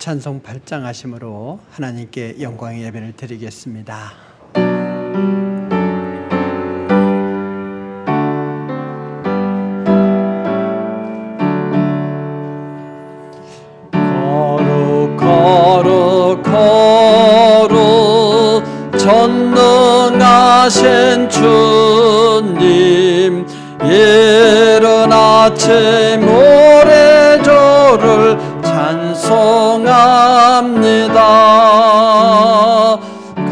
찬송 8장 하심으로 하나님께 영광의 예배를 드리겠습니다. 거룩 전능하신 주님, 이른 아침 오래조를 찬송합니다.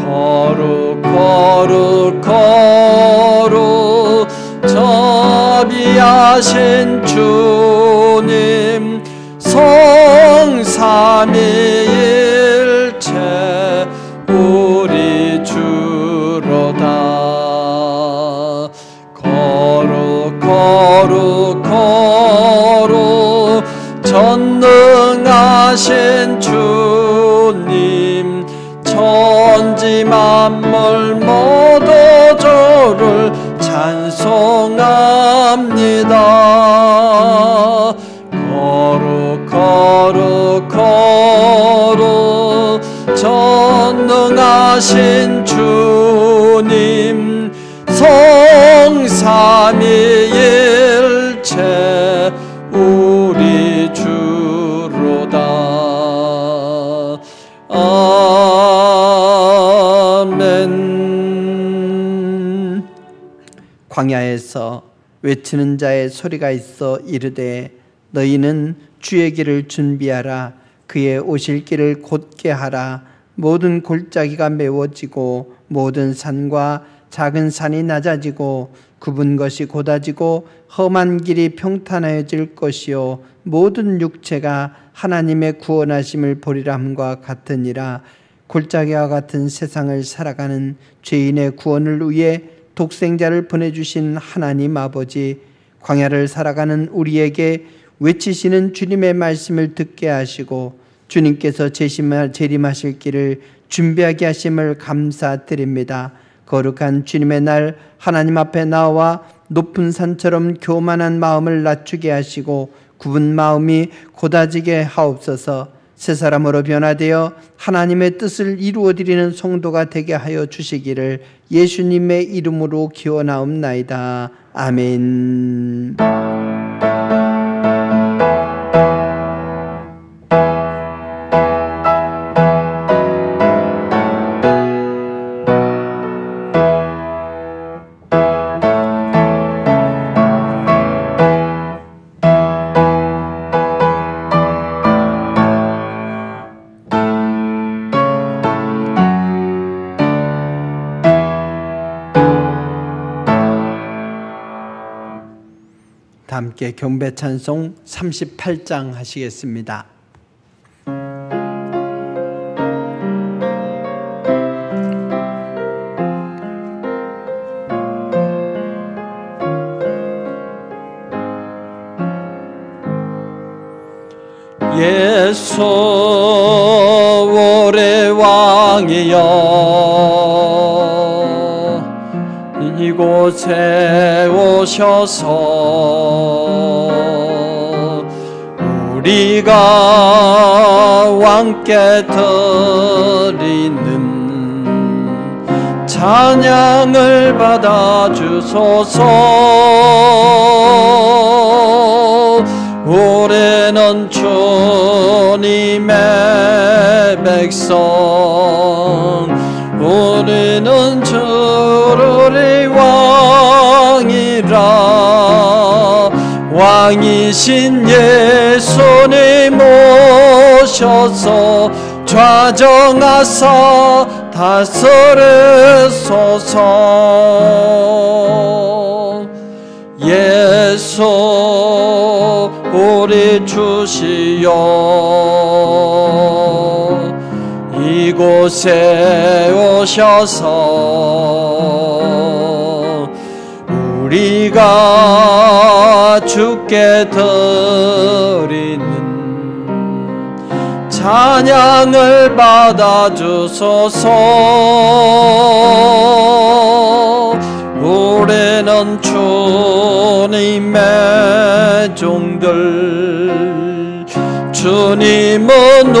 거룩 자비하신 주님, 성삼위일체 우리 주로다. 거룩 전능하신 주님, 천지 만물 모두 주를 찬송합니다. 거룩 전능하신 주님, 성삼위일체 우리 주로다. 아멘. 광야에서 외치는 자의 소리가 있어 이르되, 너희는 주의 길을 준비하라. 그의 오실 길을 곧게 하라. 모든 골짜기가 메워지고 모든 산과 작은 산이 낮아지고 굽은 것이 곧아지고 험한 길이 평탄해질 것이요, 모든 육체가 하나님의 구원하심을 보리라 함과 같으니라. 골짜기와 같은 세상을 살아가는 죄인의 구원을 위해 독생자를 보내주신 하나님 아버지, 광야를 살아가는 우리에게 외치시는 주님의 말씀을 듣게 하시고 주님께서 재림하실 길을 준비하게 하심을 감사드립니다. 거룩한 주님의 날, 하나님 앞에 나와 높은 산처럼 교만한 마음을 낮추게 하시고 굽은 마음이 곧아지게 하옵소서. 새 사람으로 변화되어 하나님의 뜻을 이루어드리는 성도가 되게 하여 주시기를 예수님의 이름으로 기원하옵나이다. 아멘. 함께 경배 찬송 38장 하시겠습니다. 예수 우리 왕이여, 이곳에 오셔서 우리가 왕께 드리는 찬양을 받아주소서. 우리는 주님의 백성, 우리는 주의 왕이라. 왕이신 예수님 오셔서 좌정하사 다스리소서. 예수 우리 주시여, 이곳에 오셔서 우리가 주께 드리는 찬양을 받아주소서. 우리는 주님의 종들, 주님은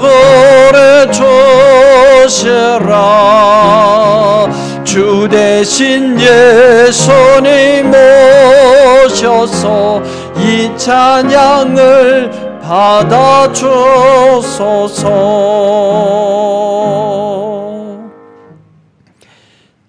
그래 주시라. 주 대신 예수님 오셔서 이 찬양을 받아 주소서.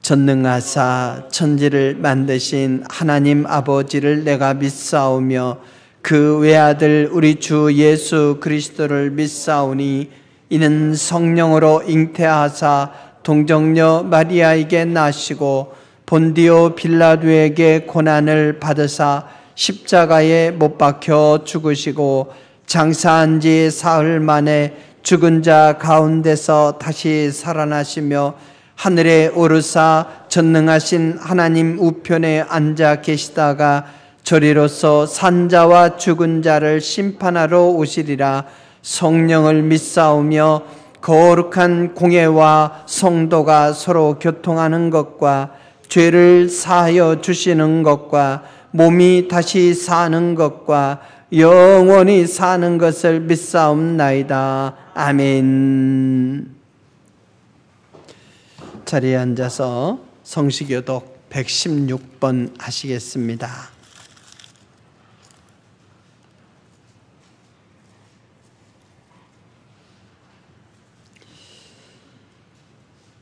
전능하사 천지를 만드신 하나님 아버지를 내가 믿사오며 그 외아들 우리 주 예수 그리스도를 믿사오니 이는 성령으로 잉태하사 동정녀 마리아에게 나시고 본디오 빌라도에게 고난을 받으사 십자가에 못 박혀 죽으시고 장사한 지 사흘 만에 죽은 자 가운데서 다시 살아나시며 하늘에 오르사 전능하신 하나님 우편에 앉아 계시다가 저리로서 산자와 죽은 자를 심판하러 오시리라. 성령을 믿사오며 거룩한 공예와 성도가 서로 교통하는 것과 죄를 사하여 주시는 것과 몸이 다시 사는 것과 영원히 사는 것을 믿사옵나이다. 아멘. 자리에 앉아서 성시교독 116번 하시겠습니다.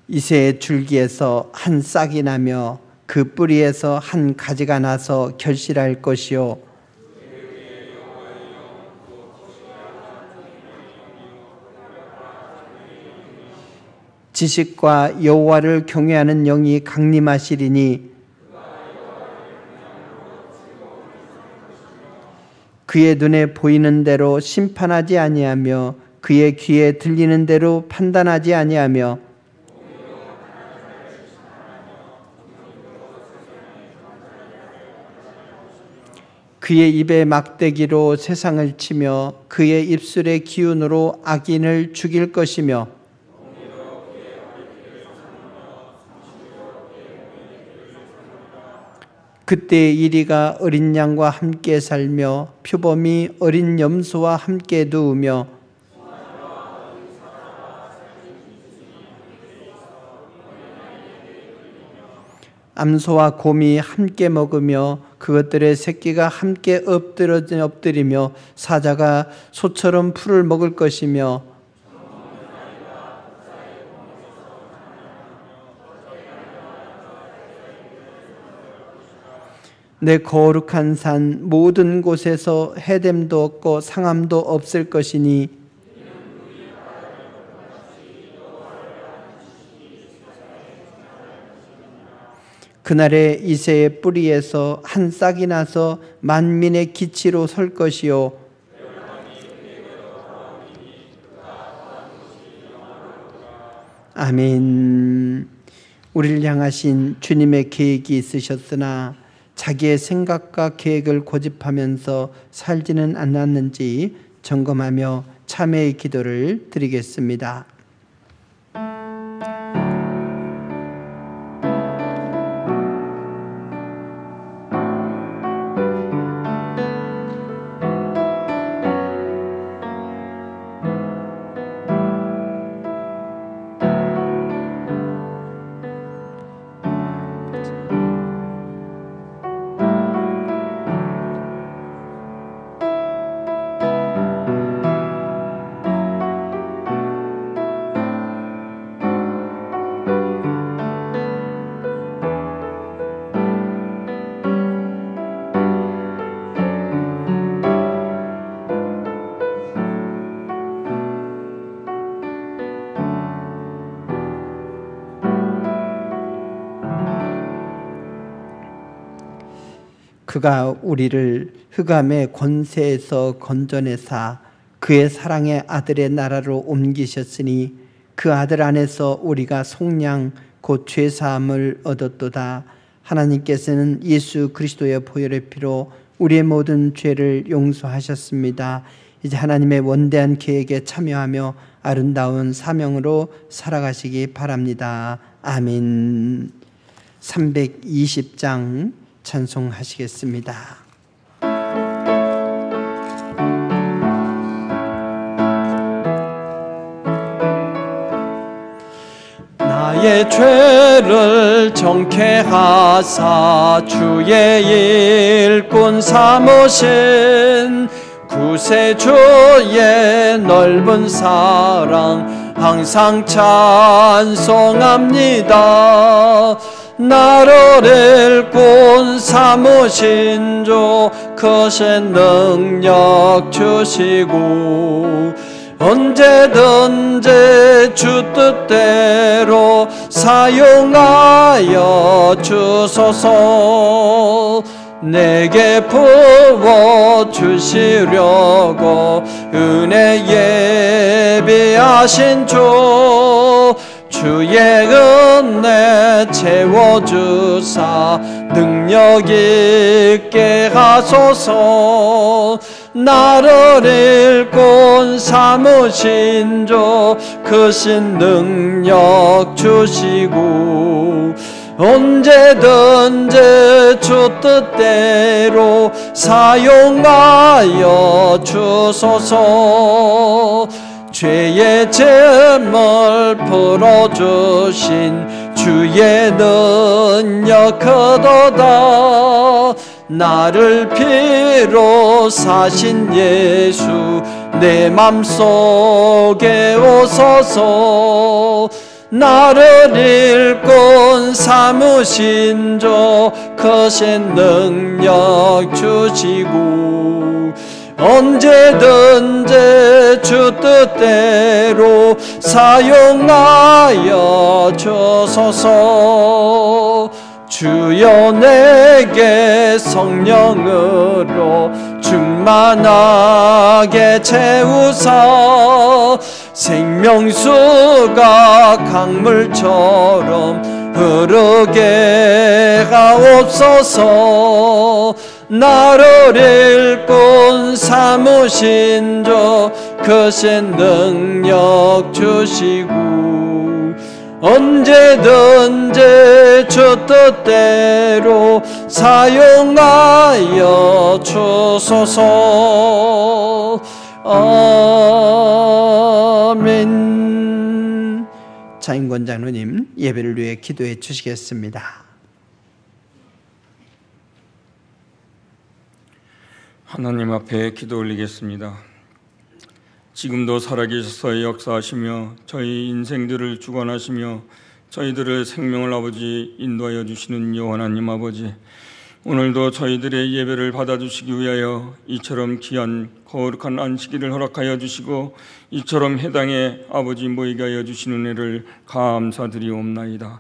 이새의 줄기에서 한 싹이 나며 그 뿌리에서 한 가지가 나서 결실할 것이요 지식과 여호와를 경외하는 영이 강림하시리니 그의 눈에 보이는 대로 심판하지 아니하며 그의 귀에 들리는 대로 판단하지 아니하며 그의 입에 막대기로 세상을 치며 그의 입술의 기운으로 악인을 죽일 것이며 그때 이리가 어린 양과 함께 살며 표범이 어린 염소와 함께 누우며 암소와 곰이 함께 먹으며 그것들의 새끼가 함께 엎드리며 사자가 소처럼 풀을 먹을 것이며 내 거룩한 산 모든 곳에서 해됨도 없고 상함도 없을 것이니 그날에 이새의 뿌리에서 한 싹이 나서 만민의 기치로 설 것이요 아멘. 우리를 향하신 주님의 계획이 있으셨으나 자기의 생각과 계획을 고집하면서 살지는 않았는지 점검하며 참회의 기도를 드리겠습니다. 그가 우리를 흑암의 권세에서 건져내사 그의 사랑의 아들의 나라로 옮기셨으니 그 아들 안에서 우리가 속량 곧 죄사함을 얻었도다. 하나님께서는 예수 그리스도의 보혈의 피로 우리의 모든 죄를 용서하셨습니다. 이제 하나님의 원대한 계획에 참여하며 아름다운 사명으로 살아가시기 바랍니다. 아멘. 320장 찬송하시겠습니다. 나의 죄를 정케하사 주의 일꾼 삼으신 구세주의 넓은 사랑 항상 찬송합니다. 나를 일꾼 삼으신 주 크신 능력 주시고 언제든지 주 뜻대로 사용하여 주소서. 내게 부어주시려고 은혜 예비하신 주 주의 은혜 채워주사 능력 있게 하소서. 나를 일꾼 삼으신 주 크신 능력 주시고 언제든지 주 뜻대로 사용하여 주소서. 죄의 짐을 풀어주신 주의 능력 크도다. 나를 피로 사신 예수 내 맘속에 오소서. 나를 일꾼 삼으신 주 크신 능력 주시고 언제든지 주 뜻대로 사용하여 주소서. 주여 내게 성령으로 충만하게 채우사 생명수가 강물처럼 흐르게 하옵소서. 나를 일꾼 삼으신 주 크신 능력 주시고 언제든지 주 뜻대로 사용하여 주소서. 아멘. 차인권 장로님 예배를 위해 기도해 주시겠습니다. 하나님 앞에 기도 올리겠습니다. 지금도 살아계셔서 역사하시며 저희 인생들을 주관하시며 저희들의 생명을 아버지 인도하여 주시는 여호와 하나님 아버지, 오늘도 저희들의 예배를 받아주시기 위하여 이처럼 귀한 거룩한 안식일을 허락하여 주시고 이처럼 해당에 아버지 모이게 하여 주시는 은혜를 감사드리옵나이다.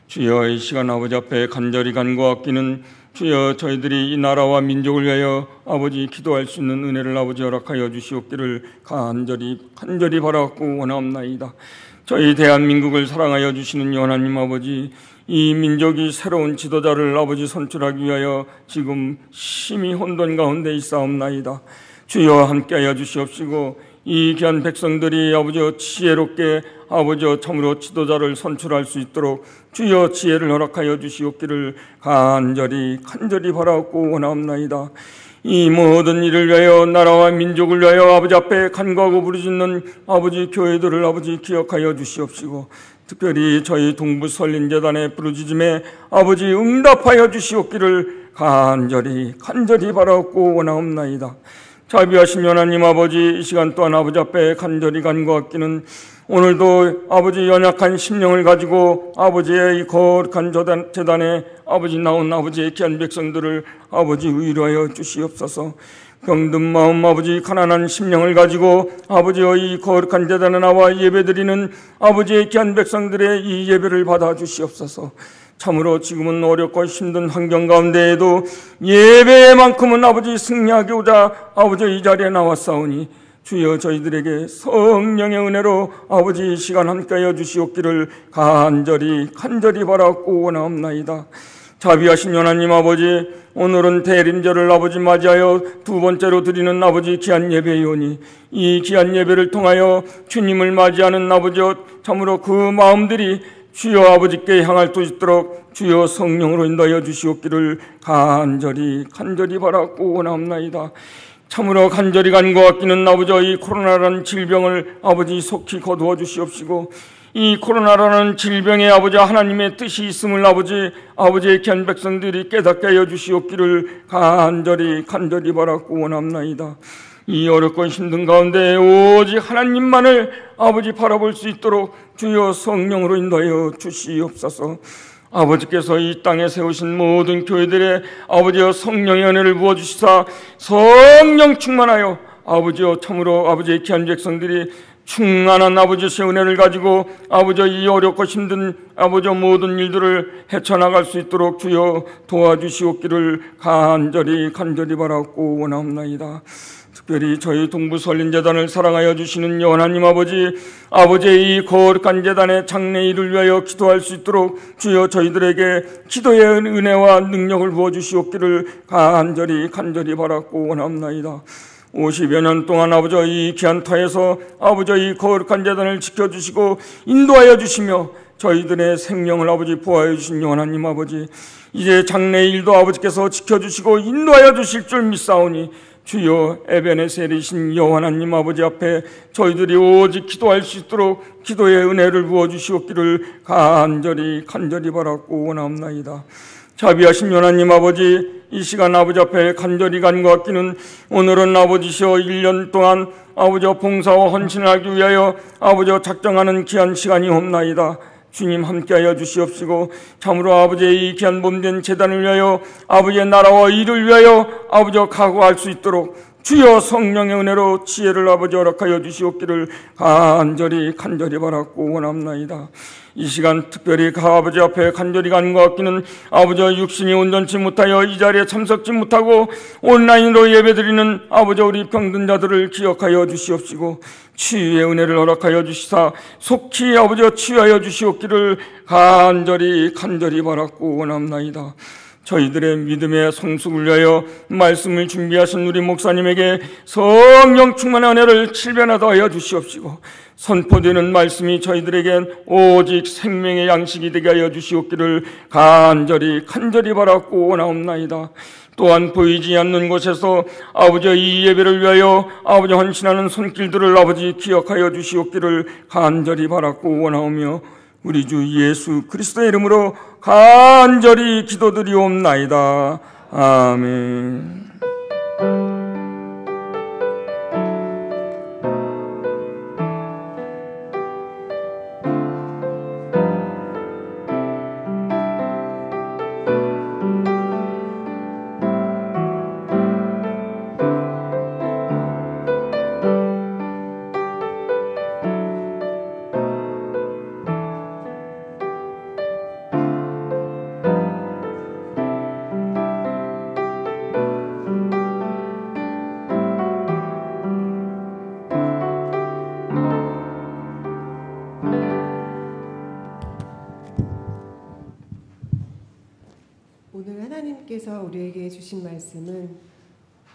주여 이 시간 아버지 앞에 간절히 간구하기는 주여 저희들이 이 나라와 민족을 위하여 아버지 기도할 수 있는 은혜를 아버지 허락하여 주시옵기를 간절히 바라고 원하옵나이다. 저희 대한민국을 사랑하여 주시는 하나님 아버지, 이 민족이 새로운 지도자를 아버지 선출하기 위하여 지금 심히 혼돈 가운데 있사옵나이다. 주여 함께하여 주시옵시고 이 귀한 백성들이 아버지 지혜롭게 아버지 참으로 지도자를 선출할 수 있도록 주여 지혜를 허락하여 주시옵기를 간절히 바라옵고 원하옵나이다. 이 모든 일을 위하여 나라와 민족을 위하여 아버지 앞에 간구하고 부르짖는 아버지 교회들을 아버지 기억하여 주시옵시고 특별히 저희 동부설린재단의 부르짖음에 아버지 응답하여 주시옵기를 간절히 바라옵고 원하옵나이다. 자비하신 하나님 아버지, 이 시간 또한 아버지 앞에 간절히 간구하기는 오늘도 아버지 연약한 심령을 가지고 아버지의 이 거룩한 재단에 아버지 나온 아버지의 귀한 백성들을 아버지 위로하여 주시옵소서. 병든 마음 아버지 가난한 심령을 가지고 아버지의 이 거룩한 재단에 나와 예배드리는 아버지의 귀한 백성들의 이 예배를 받아 주시옵소서. 참으로 지금은 어렵고 힘든 환경 가운데에도 예배만큼은 아버지 승리하고자 아버지 이 자리에 나왔사오니 주여 저희들에게 성령의 은혜로 아버지 이 시간 함께하여 주시옵기를 간절히 바라옵고 원하옵나이다. 자비하신 하나님 아버지, 오늘은 대림절을 아버지 맞이하여 두 번째로 드리는 아버지 귀한 예배이오니 이 귀한 예배를 통하여 주님을 맞이하는 아버지 참으로 그 마음들이 주여 아버지께 향할 수 있도록 주여 성령으로 인도하여 주시옵기를 간절히 바라옵고 원하옵나이다. 참으로 간절히 간구하기는 아버지 이 코로나라는 질병을 아버지 속히 거두어 주시옵시고 이 코로나라는 질병에 아버지 하나님의 뜻이 있음을 아버지의 귀한 백성들이 깨닫게 하여 주시옵기를 간절히 바라고 원합나이다. 이 어렵고 힘든 가운데 오직 하나님만을 아버지 바라볼 수 있도록 주여 성령으로 인도하여 주시옵소서. 아버지께서 이 땅에 세우신 모든 교회들의 아버지여 성령의 은혜를 부어주시사 성령 충만하여 아버지여 참으로 아버지의 귀한 백성들이 충만한 아버지의 은혜를 가지고 아버지여 이 어렵고 힘든 아버지여 모든 일들을 헤쳐나갈 수 있도록 주여 도와주시옵기를 간절히 바라고 원합나이다. 특별히 저희 동부설린재단을 사랑하여 주시는 하나님 아버지의 이 거룩한 재단의 장래일을 위하여 기도할 수 있도록 주여 저희들에게 기도의 은혜와 능력을 부어주시옵기를 간절히 바라고 원합나이다. 50여 년 동안 이 귀한 터에서 이 거룩한 재단을 지켜주시고 인도하여 주시며 저희들의 생명을 보호하여 주신 하나님 이제 장래일도 아버지께서 지켜주시고 인도하여 주실 줄 믿사오니 주여 에베네셀이신 하나님 앞에 저희들이 오직 기도할 수 있도록 기도의 은혜를 부어주시옵기를 간절히 바라고 원합나이다. 자비하신 하나님 이 시간 앞에 간절히 간구하기는 오늘은 아버지시여 1년 동안 봉사와 헌신을 하기 위하여 작정하는 귀한 시간이 옵나이다. 주님 함께하여 주시옵시고 참으로 아버지의 이 귀한 몸된 재단을 위하여 아버지의 나라와 일을 위하여 각오할 수 있도록 주여 성령의 은혜로 지혜를 허락하여 주시옵기를 간절히 바라고 원합나이다. 이 시간 특별히 아버지 앞에 간절히 간구하기는 육신이 온전치 못하여 이 자리에 참석지 못하고 온라인으로 예배드리는 우리 병든 자들을 기억하여 주시옵시고 치유의 은혜를 허락하여 주시사 속히 치유하여 주시옵기를 간절히 바라고 원합나이다. 저희들의 믿음의 성숙을 위하여 말씀을 준비하신 우리 목사님에게 성령 충만한 은혜를 칠변하다 하여 주시옵시고 선포되는 말씀이 저희들에겐 오직 생명의 양식이 되게 하여 주시옵기를 간절히 바라고 원하옵나이다. 또한 보이지 않는 곳에서 이 예배를 위하여 헌신하는 손길들을 기억하여 주시옵기를 간절히 바라고 원하오며 우리 주 예수 그리스도의 이름으로 간절히 기도드리옵나이다. 아멘. 하나님께서 우리에게 주신 말씀은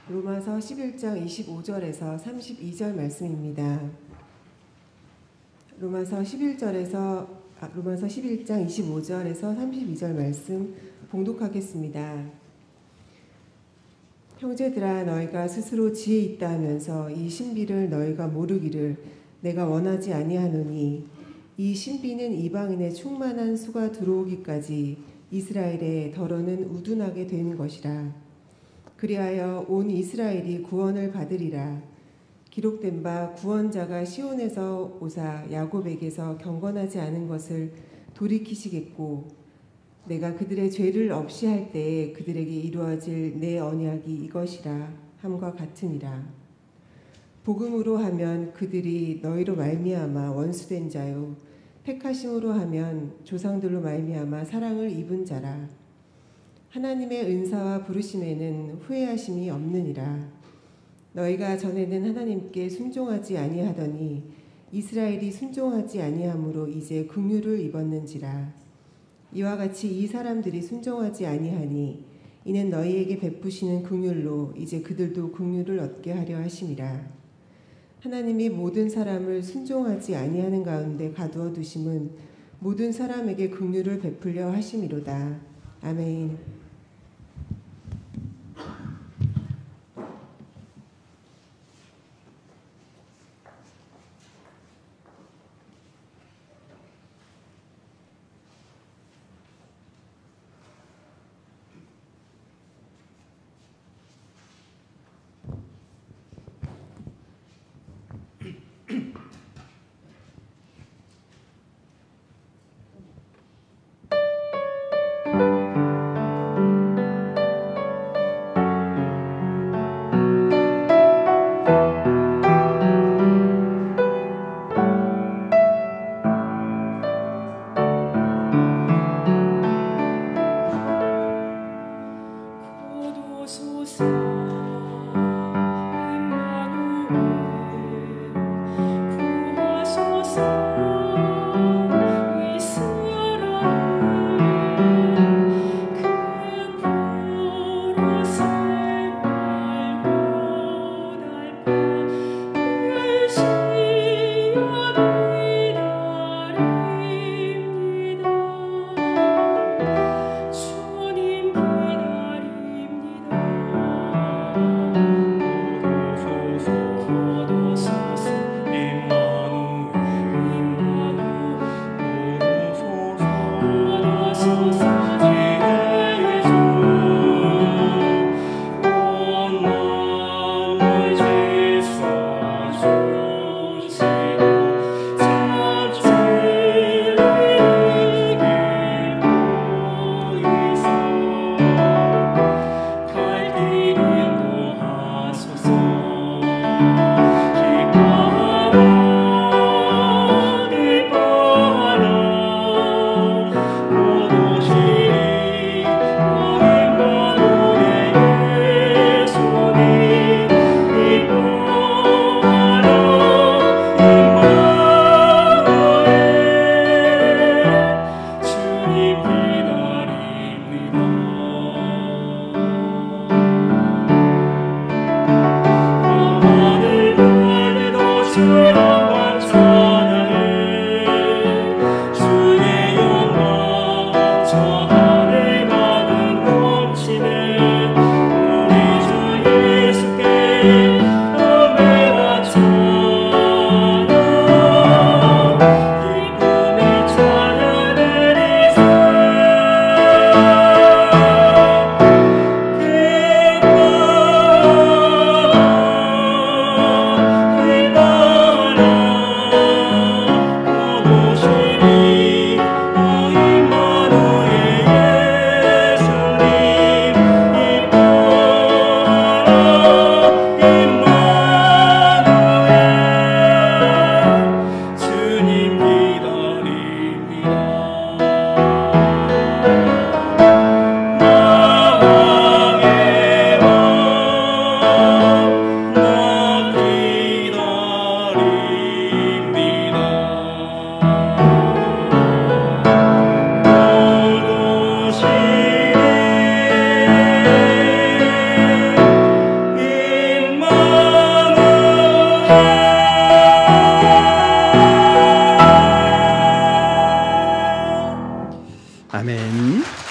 로마서 11장 25절에서 32절 말씀입니다. 로마서 11장 25절에서 32절 말씀 봉독하겠습니다. 형제들아 너희가 스스로 지혜 있다 하면서 이 신비를 너희가 모르기를 내가 원하지 아니하노니 이 신비는 이방인의 충만한 수가 들어오기까지 이스라엘의 더러는 우둔하게 된 것이라. 그리하여 온 이스라엘이 구원을 받으리라. 기록된 바 구원자가 시온에서 오사 야곱에게서 경건하지 않은 것을 돌이키시겠고 내가 그들의 죄를 없이 할 때에 그들에게 이루어질 내 언약이 이것이라 함과 같으니라. 복음으로 하면 그들이 너희로 말미암아 원수된 자요 택하심으로 하면 조상들로 말미암아 사랑을 입은 자라. 하나님의 은사와 부르심에는 후회하심이 없느니라. 너희가 전에는 하나님께 순종하지 아니하더니 이스라엘이 순종하지 아니함으로 이제 긍휼을 입었는지라. 이와 같이 이 사람들이 순종하지 아니하니 이는 너희에게 베푸시는 긍휼로 이제 그들도 긍휼을 얻게 하려 하심이라. 하나님이 모든 사람을 순종하지 아니하는 가운데 가두어 두심은 모든 사람에게 긍휼을 베풀려 하심이로다. 아멘.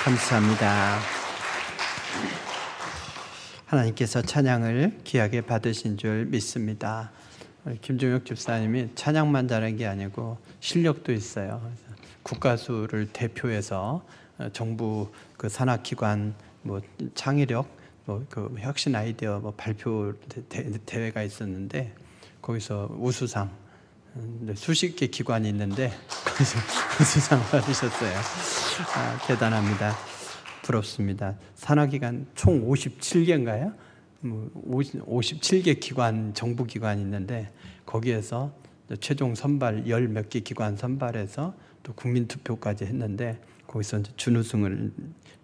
감사합니다. 하나님께서 찬양을 귀하게 받으신 줄 믿습니다. 김종혁 집사님이 찬양만 잘한 게 아니고 실력도 있어요. 국가수를 대표해서 정부 그 산하기관 뭐 창의력 그 혁신 아이디어 발표 대회가 있었는데 거기서 우수상 수십 개 기관이 있는데 거기서 우수상 받으셨어요. 대단합니다. 부럽습니다. 산하기관 총 57개인가요? 57개 기관, 정부 기관이 있는데 거기에서 최종 선발 10몇 개 기관 선발해서 또 국민투표까지 했는데 거기서 준우승을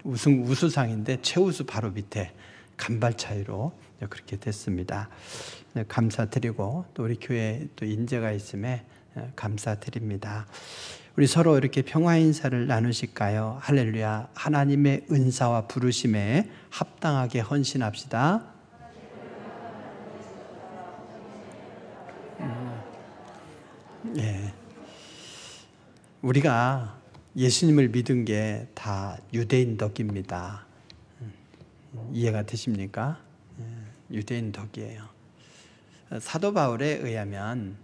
우수상인데 최우수 바로 밑에 간발 차이로 그렇게 됐습니다. 감사드리고 또 우리 교회에 또 인재가 있음에 감사드립니다. 우리 서로 이렇게 평화 인사를 나누실까요? 할렐루야. 하나님의 은사와 부르심에 합당하게 헌신합시다. 예. 우리가 예수님을 믿은 게 다 유대인 덕입니다. 이해가 되십니까? 유대인 덕이에요. 사도 바울에 의하면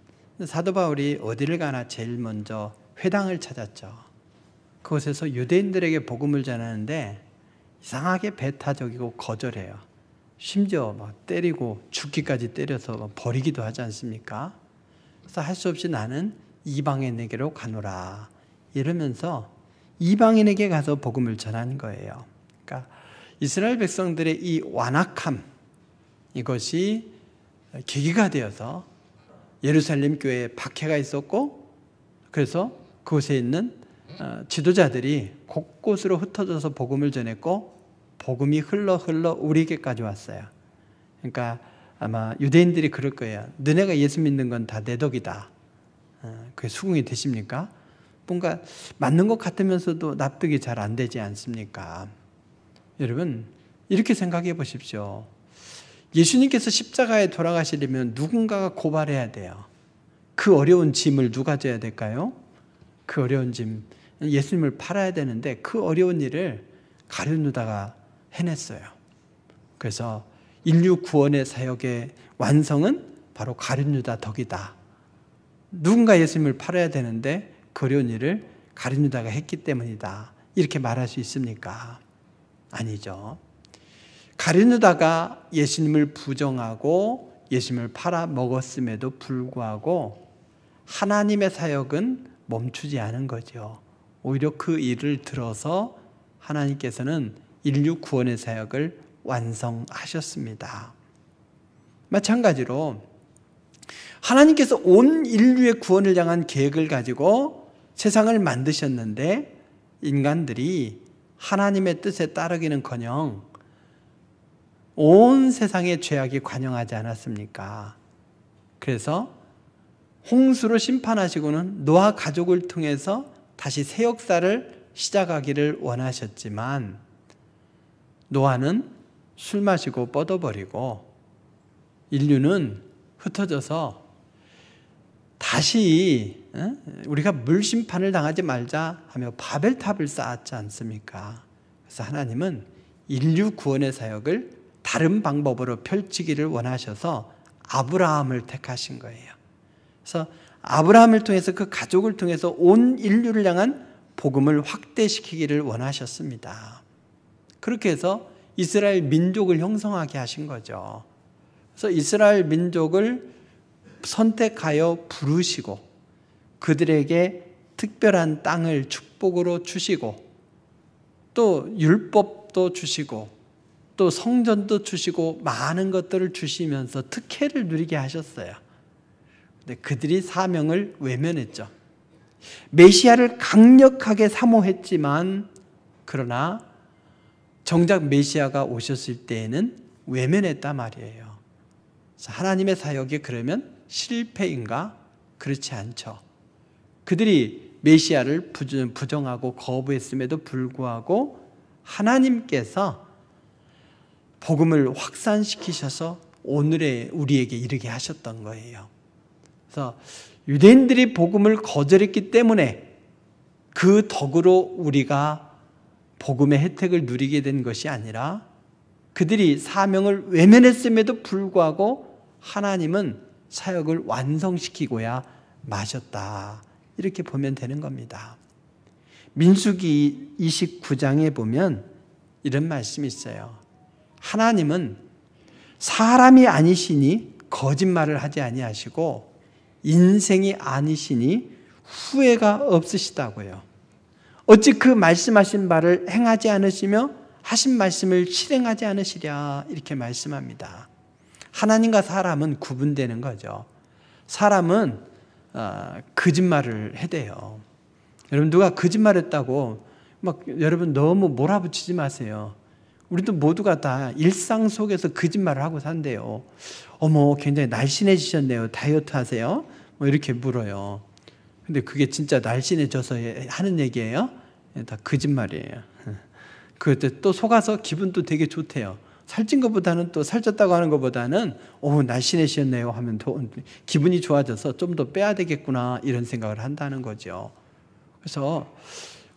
사도 바울이 어디를 가나 제일 먼저 회당을 찾았죠. 그곳에서 유대인들에게 복음을 전하는데 이상하게 배타적이고 거절해요. 심지어 막 때리고 죽기까지 때려서 버리기도 하지 않습니까? 그래서 할 수 없이 나는 이방인에게로 가노라 이러면서 이방인에게 가서 복음을 전하는 거예요. 그러니까 이스라엘 백성들의 이 완악함, 이것이 계기가 되어서 예루살렘 교회에 박해가 있었고, 그래서 그곳에 있는 지도자들이 곳곳으로 흩어져서 복음을 전했고, 복음이 흘러 우리에게까지 왔어요. 그러니까 아마 유대인들이 그럴 거예요. 너네가 예수 믿는 건 다 내 덕이다. 그게 수긍이 되십니까? 뭔가 맞는 것 같으면서도 납득이 잘 안 되지 않습니까? 여러분, 이렇게 생각해 보십시오. 예수님께서 십자가에 돌아가시려면 누군가가 고발해야 돼요. 그 어려운 짐을 누가 져야 될까요? 그 어려운 짐, 예수님을 팔아야 되는데 그 어려운 일을 가룟 유다가 해냈어요. 그래서 인류 구원의 사역의 완성은 바로 가룟 유다 덕이다. 누군가 예수님을 팔아야 되는데 그 어려운 일을 가룟 유다가 했기 때문이다. 이렇게 말할 수 있습니까? 아니죠. 가룟 유다가 예수님을 부정하고 예수님을 팔아 먹었음에도 불구하고 하나님의 사역은 멈추지 않은 거죠. 오히려 그 일을 들어서 하나님께서는 인류 구원의 사역을 완성하셨습니다. 마찬가지로 하나님께서 온 인류의 구원을 향한 계획을 가지고 세상을 만드셨는데 인간들이 하나님의 뜻에 따르기는커녕 온 세상의 죄악이 관영하지 않았습니까? 그래서 홍수로 심판하시고는 노아 가족을 통해서 다시 새 역사를 시작하기를 원하셨지만 노아는 술 마시고 뻗어버리고 인류는 흩어져서 다시 우리가 물심판을 당하지 말자 하며 바벨탑을 쌓았지 않습니까? 그래서 하나님은 인류 구원의 사역을 다른 방법으로 펼치기를 원하셔서 아브라함을 택하신 거예요. 그래서 아브라함을 통해서 그 가족을 통해서 온 인류를 향한 복음을 확대시키기를 원하셨습니다. 그렇게 해서 이스라엘 민족을 형성하게 하신 거죠. 그래서 이스라엘 민족을 선택하여 부르시고 그들에게 특별한 땅을 축복으로 주시고 또 율법도 주시고 또 성전도 주시고 많은 것들을 주시면서 특혜를 누리게 하셨어요. 근데 그들이 사명을 외면했죠. 메시아를 강력하게 사모했지만 그러나 정작 메시아가 오셨을 때에는 외면했단 말이에요. 하나님의 사역이 그러면 실패인가? 그렇지 않죠. 그들이 메시아를 부정하고 거부했음에도 불구하고 하나님께서 복음을 확산시키셔서 오늘의 우리에게 이르게 하셨던 거예요. 그래서 유대인들이 복음을 거절했기 때문에 그 덕으로 우리가 복음의 혜택을 누리게 된 것이 아니라 그들이 사명을 외면했음에도 불구하고 하나님은 사역을 완성시키고야 마셨다. 이렇게 보면 되는 겁니다. 민수기 29장에 보면 이런 말씀이 있어요. 하나님은 사람이 아니시니 거짓말을 하지 아니하시고 인생이 아니시니 후회가 없으시다고요. 어찌 그 말씀하신 바를 행하지 않으시며 하신 말씀을 실행하지 않으시랴 이렇게 말씀합니다. 하나님과 사람은 구분되는 거죠. 사람은 거짓말을 해대요. 여러분 누가 거짓말했다고 막 여러분 너무 몰아붙이지 마세요. 우리도 모두가 다 일상 속에서 거짓말을 하고 산대요. 어머 굉장히 날씬해지셨네요. 다이어트 하세요? 뭐 이렇게 물어요. 근데 그게 진짜 날씬해져서 하는 얘기예요? 다 거짓말이에요. 그때 또 속아서 기분도 되게 좋대요. 살찐 것보다는 또 살쪘다고 하는 것보다는 날씬해지셨네요 하면 더 기분이 좋아져서 좀 더 빼야 되겠구나 이런 생각을 한다는 거죠. 그래서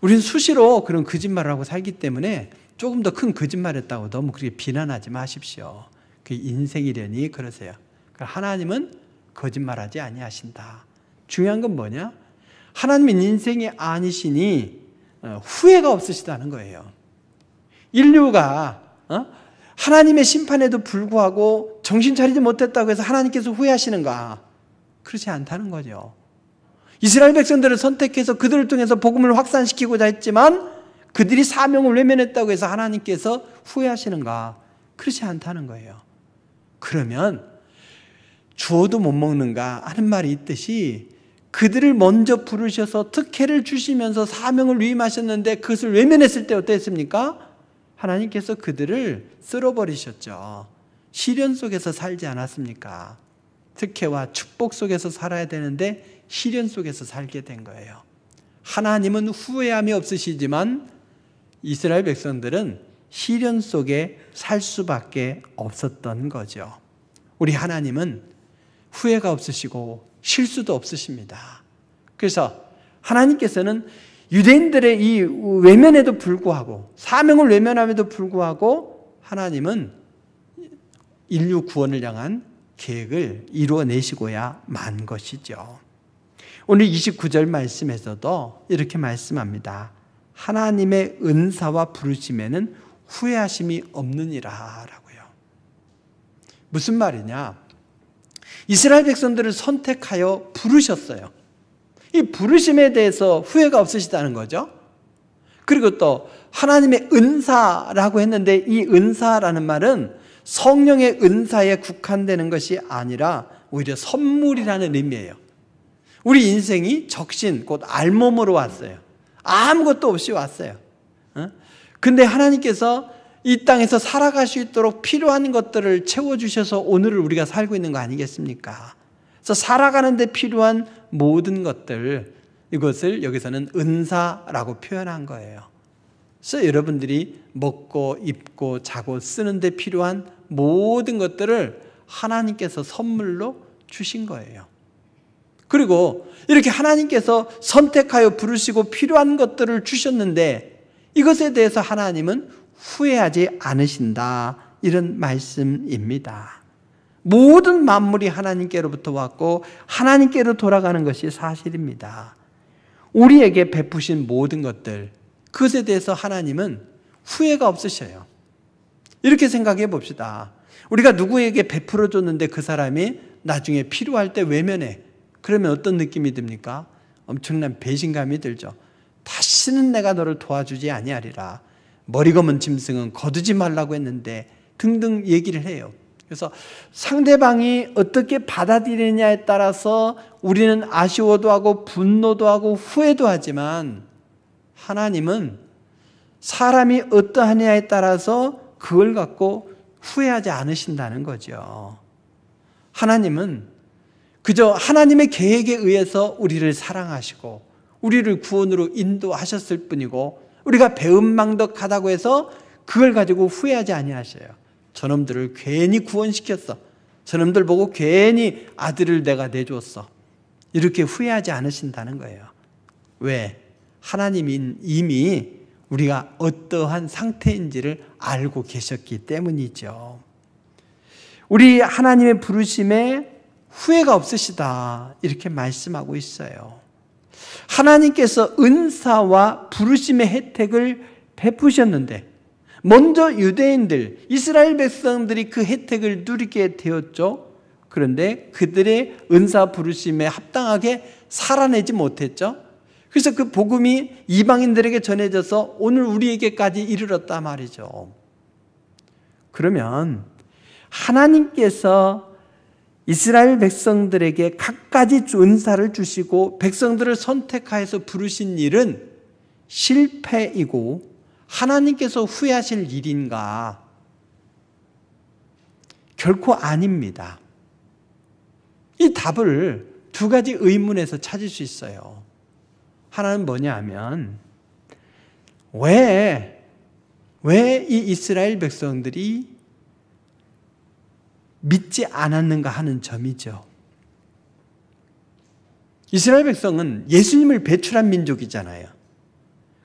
우리는 수시로 그런 거짓말을 하고 살기 때문에 조금 더 큰 거짓말했다고 너무 그렇게 비난하지 마십시오. 그 인생이려니 그러세요. 하나님은 거짓말하지 아니하신다. 중요한 건 뭐냐? 하나님은 인생이 아니시니 후회가 없으시다는 거예요. 인류가 하나님의 심판에도 불구하고 정신 차리지 못했다고 해서 하나님께서 후회하시는가? 그렇지 않다는 거죠. 이스라엘 백성들을 선택해서 그들을 통해서 복음을 확산시키고자 했지만 그들이 사명을 외면했다고 해서 하나님께서 후회하시는가? 그렇지 않다는 거예요. 그러면 주어도 못 먹는가 하는 말이 있듯이 그들을 먼저 부르셔서 특혜를 주시면서 사명을 위임하셨는데 그것을 외면했을 때 어땠습니까? 하나님께서 그들을 쓸어버리셨죠. 시련 속에서 살지 않았습니까? 특혜와 축복 속에서 살아야 되는데 시련 속에서 살게 된 거예요. 하나님은 후회함이 없으시지만 이스라엘 백성들은 시련 속에 살 수밖에 없었던 거죠. 우리 하나님은 후회가 없으시고 실수도 없으십니다. 그래서 하나님께서는 유대인들의 이 외면에도 불구하고, 사명을 외면함에도 불구하고 하나님은 인류 구원을 향한 계획을 이루어내시고야 만 것이죠. 오늘 29절 말씀에서도 이렇게 말씀합니다. 하나님의 은사와 부르심에는 후회하심이 없느니라 라고요. 무슨 말이냐? 이스라엘 백성들을 선택하여 부르셨어요. 이 부르심에 대해서 후회가 없으시다는 거죠. 그리고 또 하나님의 은사라고 했는데 이 은사라는 말은 성령의 은사에 국한되는 것이 아니라 오히려 선물이라는 의미예요. 우리 인생이 적신, 곧 알몸으로 왔어요. 아무것도 없이 왔어요. 근데 하나님께서 이 땅에서 살아갈 수 있도록 필요한 것들을 채워주셔서 오늘을 우리가 살고 있는 거 아니겠습니까? 그래서 살아가는 데 필요한 모든 것들, 이것을 여기서는 은사라고 표현한 거예요. 그래서 여러분들이 먹고 입고 자고 쓰는 데 필요한 모든 것들을 하나님께서 선물로 주신 거예요. 그리고 이렇게 하나님께서 선택하여 부르시고 필요한 것들을 주셨는데 이것에 대해서 하나님은 후회하지 않으신다, 이런 말씀입니다. 모든 만물이 하나님께로부터 왔고 하나님께로 돌아가는 것이 사실입니다. 우리에게 베푸신 모든 것들, 그것에 대해서 하나님은 후회가 없으셔요. 이렇게 생각해 봅시다. 우리가 누구에게 베풀어 줬는데 그 사람이 나중에 필요할 때 외면해. 그러면 어떤 느낌이 듭니까? 엄청난 배신감이 들죠. 다시는 내가 너를 도와주지 아니하리라. 머리 검은 짐승은 거두지 말라고 했는데 등등 얘기를 해요. 그래서 상대방이 어떻게 받아들이느냐에 따라서 우리는 아쉬워도 하고 분노도 하고 후회도 하지만 하나님은 사람이 어떠하냐에 따라서 그걸 갖고 후회하지 않으신다는 거죠. 하나님은 그저 하나님의 계획에 의해서 우리를 사랑하시고 우리를 구원으로 인도하셨을 뿐이고 우리가 배은망덕하다고 해서 그걸 가지고 후회하지 아니하셔요. 저놈들을 괜히 구원시켰어. 저놈들 보고 괜히 아들을 내가 내줬어. 이렇게 후회하지 않으신다는 거예요. 왜? 하나님이 이미 우리가 어떠한 상태인지를 알고 계셨기 때문이죠. 우리 하나님의 부르심에 후회가 없으시다, 이렇게 말씀하고 있어요. 하나님께서 은사와 부르심의 혜택을 베푸셨는데 먼저 유대인들, 이스라엘 백성들이 그 혜택을 누리게 되었죠. 그런데 그들의 은사 부르심에 합당하게 살아내지 못했죠. 그래서 그 복음이 이방인들에게 전해져서 오늘 우리에게까지 이르렀단 말이죠. 그러면 하나님께서 이스라엘 백성들에게 갖가지 은사를 주시고 백성들을 선택하여서 부르신 일은 실패이고 하나님께서 후회하실 일인가? 결코 아닙니다. 이 답을 두 가지 의문에서 찾을 수 있어요. 하나는 뭐냐 하면 왜 이 이스라엘 백성들이 믿지 않았는가 하는 점이죠. 이스라엘 백성은 예수님을 배출한 민족이잖아요.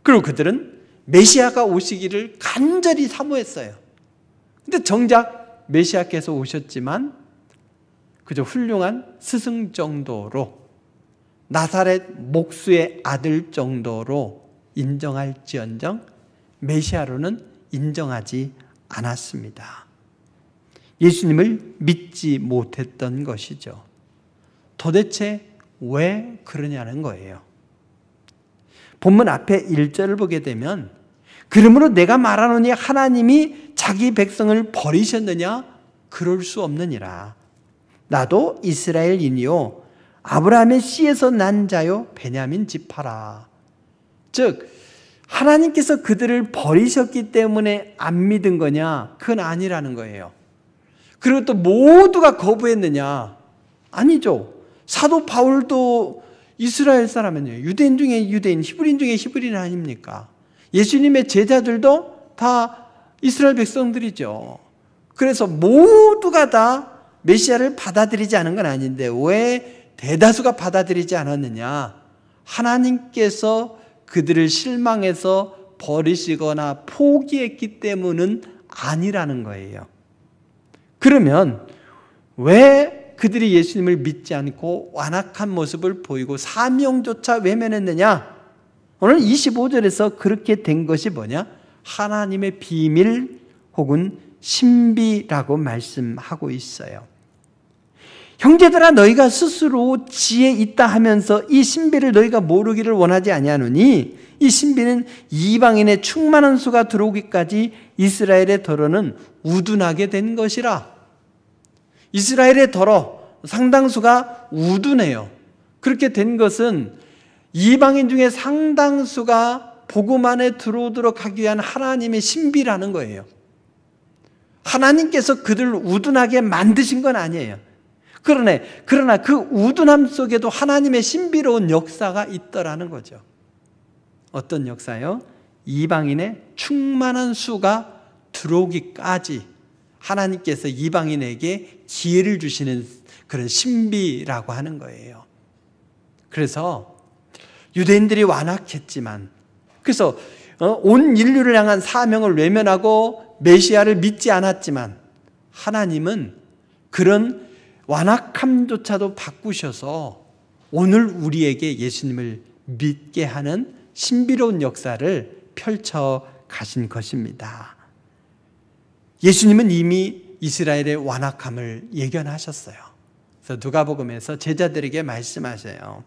그리고 그들은 메시아가 오시기를 간절히 사모했어요. 근데 정작 메시아께서 오셨지만 그저 훌륭한 스승 정도로, 나사렛 목수의 아들 정도로 인정할지언정 메시아로는 인정하지 않았습니다. 예수님을 믿지 못했던 것이죠. 도대체 왜 그러냐는 거예요. 본문 앞에 1절을 보게 되면 그러므로 내가 말하노니 하나님이 자기 백성을 버리셨느냐? 그럴 수 없느니라. 나도 이스라엘인이요 아브라함의 씨에서 난 자요 베냐민 지파라. 즉 하나님께서 그들을 버리셨기 때문에 안 믿은 거냐? 그건 아니라는 거예요. 그리고 또 모두가 거부했느냐? 아니죠. 사도 바울도 이스라엘 사람이에요. 유대인 중에 유대인, 히브리인 중에 히브리인 아닙니까? 예수님의 제자들도 다 이스라엘 백성들이죠. 그래서 모두가 다 메시아를 받아들이지 않은 건 아닌데 왜 대다수가 받아들이지 않았느냐? 하나님께서 그들을 실망해서 버리시거나 포기했기 때문은 아니라는 거예요. 그러면 왜 그들이 예수님을 믿지 않고 완악한 모습을 보이고 사명조차 외면했느냐? 오늘 25절에서 그렇게 된 것이 뭐냐? 하나님의 비밀 혹은 신비라고 말씀하고 있어요. 형제들아, 너희가 스스로 지혜 있다 하면서 이 신비를 너희가 모르기를 원하지 아니하노니 이 신비는 이방인의 충만한 수가 들어오기까지 이스라엘의 더러는 우둔하게 된 것이라. 이스라엘의 더러 상당수가 우둔해요. 그렇게 된 것은 이방인 중에 상당수가 복음 안에 들어오도록 하기 위한 하나님의 신비라는 거예요. 하나님께서 그들을 우둔하게 만드신 건 아니에요. 그러나 그 우둔함 속에도 하나님의 신비로운 역사가 있더라는 거죠. 어떤 역사요? 이방인의 충만한 수가 들어오기까지 하나님께서 이방인에게 기회를 주시는 그런 신비라고 하는 거예요. 그래서 유대인들이 완악했지만, 그래서 온 인류를 향한 사명을 외면하고 메시아를 믿지 않았지만 하나님은 그런 완악함조차도 바꾸셔서 오늘 우리에게 예수님을 믿게 하는 신비로운 역사를 펼쳐 가신 것입니다. 예수님은 이미 이스라엘의 완악함을 예견하셨어요. 그래서 누가복음에서 제자들에게 말씀하세요.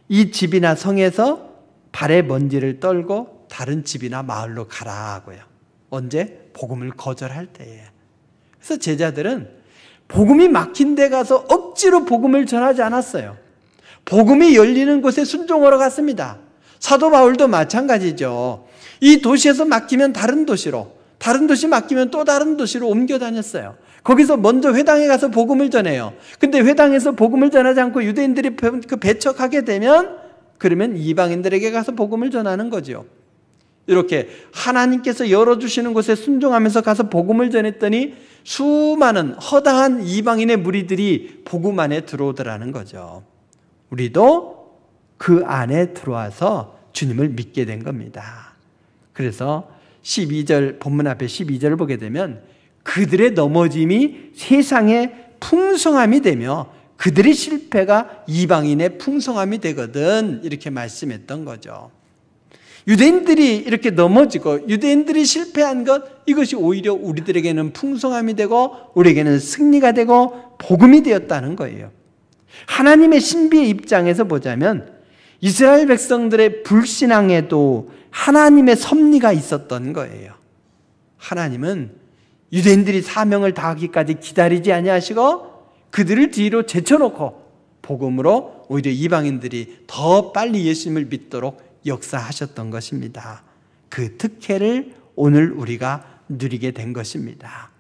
이 집이나 성에서 발의 먼지를 떨고 다른 집이나 마을로 가라고요. 언제? 복음을 거절할 때에. 그래서 제자들은 복음이 막힌 데 가서 억지로 복음을 전하지 않았어요. 복음이 열리는 곳에 순종하러 갔습니다. 사도 바울도 마찬가지죠. 이 도시에서 막히면 다른 도시로, 다른 도시 막히면 또 다른 도시로 옮겨 다녔어요. 거기서 먼저 회당에 가서 복음을 전해요. 근데 회당에서 복음을 전하지 않고 유대인들이 배척하게 되면 그러면 이방인들에게 가서 복음을 전하는 거죠. 이렇게 하나님께서 열어주시는 곳에 순종하면서 가서 복음을 전했더니 수많은 허다한 이방인의 무리들이 복음 안에 들어오더라는 거죠. 우리도 그 안에 들어와서 주님을 믿게 된 겁니다. 그래서 12절, 본문 앞에 12절을 보게 되면 그들의 넘어짐이 세상의 풍성함이 되며 그들의 실패가 이방인의 풍성함이 되거든, 이렇게 말씀했던 거죠. 유대인들이 이렇게 넘어지고 유대인들이 실패한 것, 이것이 오히려 우리들에게는 풍성함이 되고 우리에게는 승리가 되고 복음이 되었다는 거예요. 하나님의 신비의 입장에서 보자면 이스라엘 백성들의 불신앙에도 하나님의 섭리가 있었던 거예요. 하나님은 유대인들이 사명을 다하기까지 기다리지 아니하시고 그들을 뒤로 제쳐놓고 복음으로 오히려 이방인들이 더 빨리 예수님을 믿도록 역사하셨던 것입니다. 그 특혜를 오늘 우리가 누리게 된 것입니다.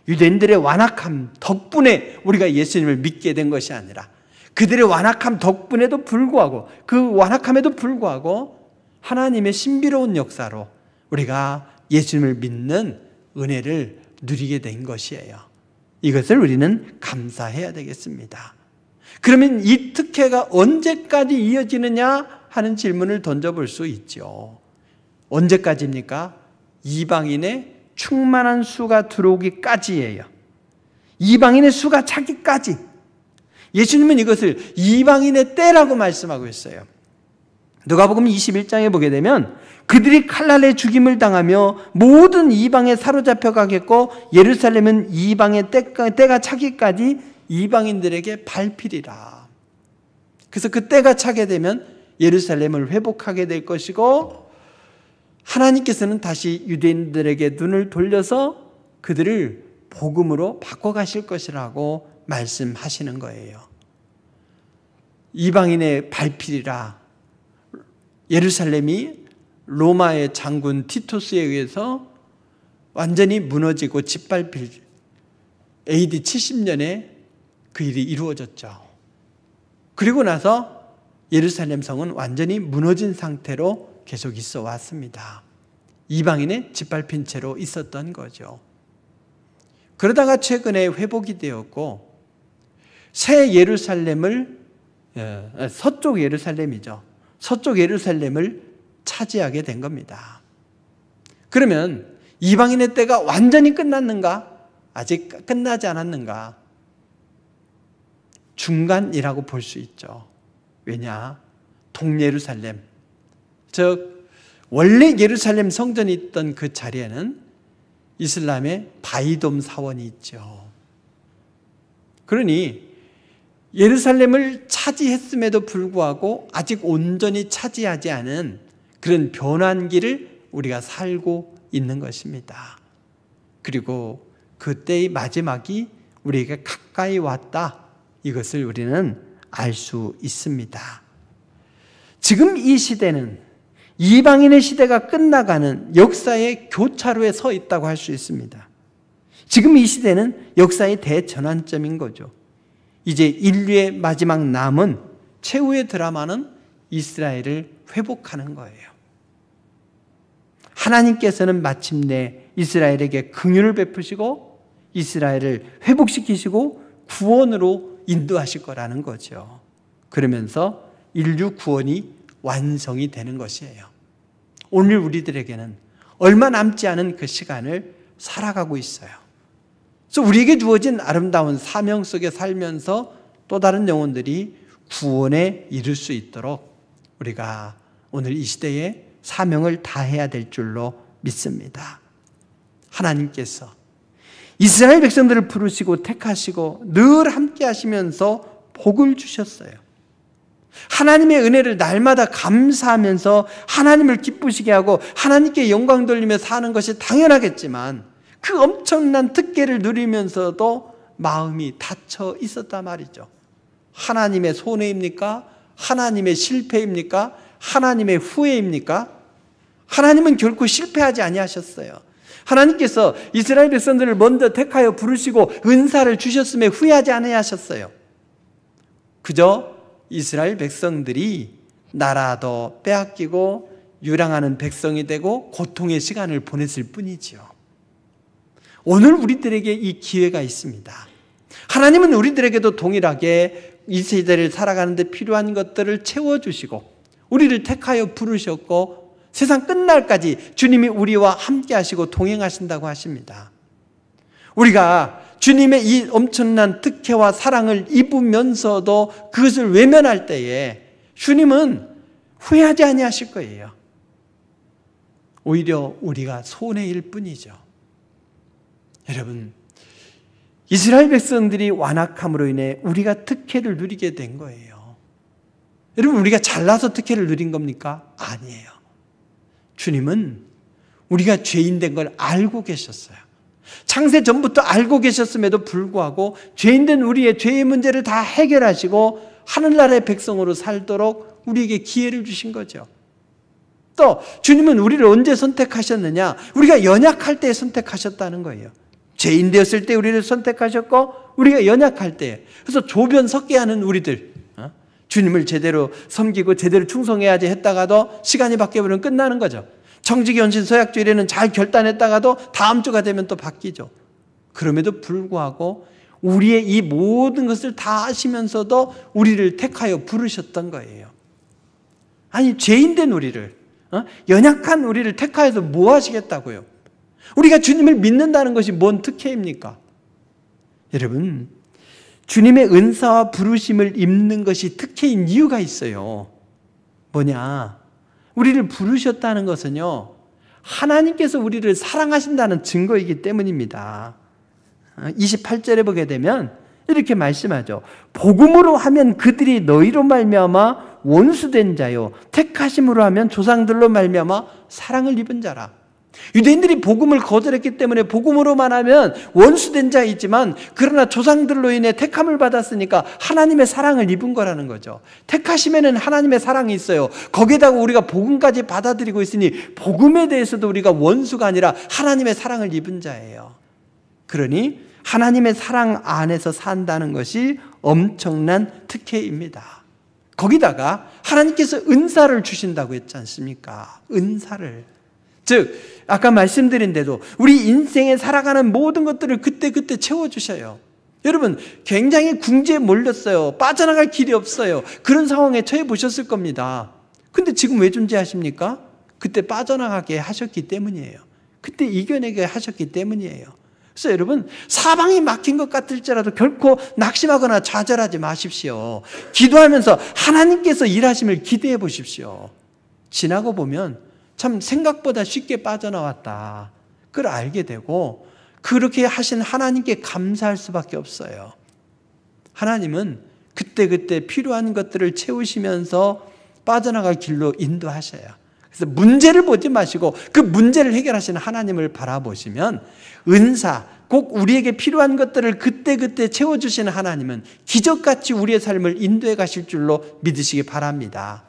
유대인들의 완악함 덕분에 우리가 예수님을 믿게 된 것이 아니라 그들의 완악함 덕분에도 불구하고, 그 완악함에도 불구하고 하나님의 신비로운 역사로 우리가 예수님을 믿는 은혜를 누리게 된 것이에요. 이것을 우리는 감사해야 되겠습니다. 그러면 이 특혜가 언제까지 이어지느냐 하는 질문을 던져볼 수 있죠. 언제까지입니까? 이방인의 충만한 수가 들어오기까지예요. 이방인의 수가 차기까지. 예수님은 이것을 이방인의 때라고 말씀하고 있어요. 누가복음 21장에 보게 되면 그들이 칼날에 죽임을 당하며 모든 이방에 사로잡혀 가겠고 예루살렘은 이방의 때가 차기까지 이방인들에게 밟히리라. 그래서 그 때가 차게 되면 예루살렘을 회복하게 될 것이고 하나님께서는 다시 유대인들에게 눈을 돌려서 그들을 복음으로 바꿔가실 것이라고 말씀하시는 거예요. 이방인의 밟히리라. 예루살렘이 로마의 장군 티토스에 의해서 완전히 무너지고 짓밟힐 AD 70년에 그 일이 이루어졌죠. 그리고 나서 예루살렘 성은 완전히 무너진 상태로 계속 있어 왔습니다. 이방인의 짓밟힌 채로 있었던 거죠. 그러다가 최근에 회복이 되었고 새 예루살렘을 서쪽 예루살렘이죠. 서쪽 예루살렘을 차지하게 된 겁니다. 그러면 이방인의 때가 완전히 끝났는가? 아직 끝나지 않았는가? 중간이라고 볼 수 있죠. 왜냐? 동예루살렘, 즉 원래 예루살렘 성전이 있던 그 자리에는 이슬람의 바이돔 사원이 있죠. 그러니 예루살렘을 차지했음에도 불구하고 아직 온전히 차지하지 않은 그런 변환기를 우리가 살고 있는 것입니다. 그리고 그때의 마지막이 우리에게 가까이 왔다. 이것을 우리는 알 수 있습니다. 지금 이 시대는 이방인의 시대가 끝나가는 역사의 교차로에 서 있다고 할 수 있습니다. 지금 이 시대는 역사의 대전환점인 거죠. 이제 인류의 마지막 남은 최후의 드라마는 이스라엘을 회복하는 거예요. 하나님께서는 마침내 이스라엘에게 긍휼을 베푸시고 이스라엘을 회복시키시고 구원으로 인도하실 거라는 거죠. 그러면서 인류 구원이 완성이 되는 것이에요. 오늘 우리들에게는 얼마 남지 않은 그 시간을 살아가고 있어요. 그래서 우리에게 주어진 아름다운 사명 속에 살면서 또 다른 영혼들이 구원에 이를 수 있도록 우리가 오늘 이 시대에 사명을 다해야 될 줄로 믿습니다. 하나님께서 이스라엘 백성들을 부르시고 택하시고 늘 함께 하시면서 복을 주셨어요. 하나님의 은혜를 날마다 감사하면서 하나님을 기쁘시게 하고 하나님께 영광 돌리며 사는 것이 당연하겠지만 그 엄청난 특権을 누리면서도 마음이 닫혀 있었단 말이죠. 하나님의 손해입니까? 하나님의 실패입니까? 하나님의 후회입니까? 하나님은 결코 실패하지 아니하셨어요. 하나님께서 이스라엘 백성들을 먼저 택하여 부르시고 은사를 주셨음에 후회하지 아니하셨어요. 그저 이스라엘 백성들이 나라도 빼앗기고 유랑하는 백성이 되고 고통의 시간을 보냈을 뿐이지요. 오늘 우리들에게 이 기회가 있습니다. 하나님은 우리들에게도 동일하게 이 세대를 살아가는 데 필요한 것들을 채워주시고 우리를 택하여 부르셨고 세상 끝날까지 주님이 우리와 함께 하시고 동행하신다고 하십니다. 우리가 주님의 이 엄청난 특혜와 사랑을 입으면서도 그것을 외면할 때에 주님은 후회하지 아니하실 거예요. 오히려 우리가 손해일 뿐이죠. 여러분, 이스라엘 백성들이 완악함으로 인해 우리가 특혜를 누리게 된 거예요. 여러분, 우리가 잘나서 특혜를 누린 겁니까? 아니에요. 주님은 우리가 죄인 된 걸 알고 계셨어요. 창세 전부터 알고 계셨음에도 불구하고 죄인 된 우리의 죄의 문제를 다 해결하시고 하늘나라의 백성으로 살도록 우리에게 기회를 주신 거죠. 또 주님은 우리를 언제 선택하셨느냐? 우리가 연약할 때 선택하셨다는 거예요. 죄인 되었을 때 우리를 선택하셨고 우리가 연약할 때, 그래서 조변 섞게 하는 우리들, 주님을 제대로 섬기고 제대로 충성해야지 했다가도 시간이 바뀌어버리면 끝나는 거죠. 청지기 헌신 서약주일에는 잘 결단했다가도 다음 주가 되면 또 바뀌죠. 그럼에도 불구하고 우리의 이 모든 것을 다 아시면서도 우리를 택하여 부르셨던 거예요. 아니, 죄인된 우리를, 연약한 우리를 택하여서 뭐 하시겠다고요? 우리가 주님을 믿는다는 것이 뭔 특혜입니까? 여러분, 주님의 은사와 부르심을 입는 것이 특혜인 이유가 있어요. 뭐냐? 우리를 부르셨다는 것은요, 하나님께서 우리를 사랑하신다는 증거이기 때문입니다. 28절에 보게 되면 이렇게 말씀하죠. 복음으로 하면 그들이 너희로 말미암아 원수된 자요 택하심으로 하면 조상들로 말미암아 사랑을 입은 자라. 유대인들이 복음을 거절했기 때문에 복음으로만 하면 원수된 자이지만 그러나 조상들로 인해 택함을 받았으니까 하나님의 사랑을 입은 거라는 거죠. 택하심에는 하나님의 사랑이 있어요. 거기에다가 우리가 복음까지 받아들이고 있으니 복음에 대해서도 우리가 원수가 아니라 하나님의 사랑을 입은 자예요. 그러니 하나님의 사랑 안에서 산다는 것이 엄청난 특혜입니다. 거기다가 하나님께서 은사를 주신다고 했지 않습니까? 은사를. 즉 아까 말씀드린 대로 우리 인생에 살아가는 모든 것들을 그때그때 채워주셔요. 여러분 굉장히 궁지에 몰렸어요. 빠져나갈 길이 없어요. 그런 상황에 처해 보셨을 겁니다. 근데 지금 왜 존재하십니까? 그때 빠져나가게 하셨기 때문이에요. 그때 이겨내게 하셨기 때문이에요. 그래서 여러분 사방이 막힌 것 같을지라도 결코 낙심하거나 좌절하지 마십시오. 기도하면서 하나님께서 일하심을 기대해 보십시오. 지나고 보면 참 생각보다 쉽게 빠져나왔다. 그걸 알게 되고 그렇게 하신 하나님께 감사할 수밖에 없어요. 하나님은 그때그때 필요한 것들을 채우시면서 빠져나갈 길로 인도하셔요. 그래서 문제를 보지 마시고 그 문제를 해결하시는 하나님을 바라보시면 은사, 꼭 우리에게 필요한 것들을 그때그때 채워주시는 하나님은 기적같이 우리의 삶을 인도해 가실 줄로 믿으시기 바랍니다.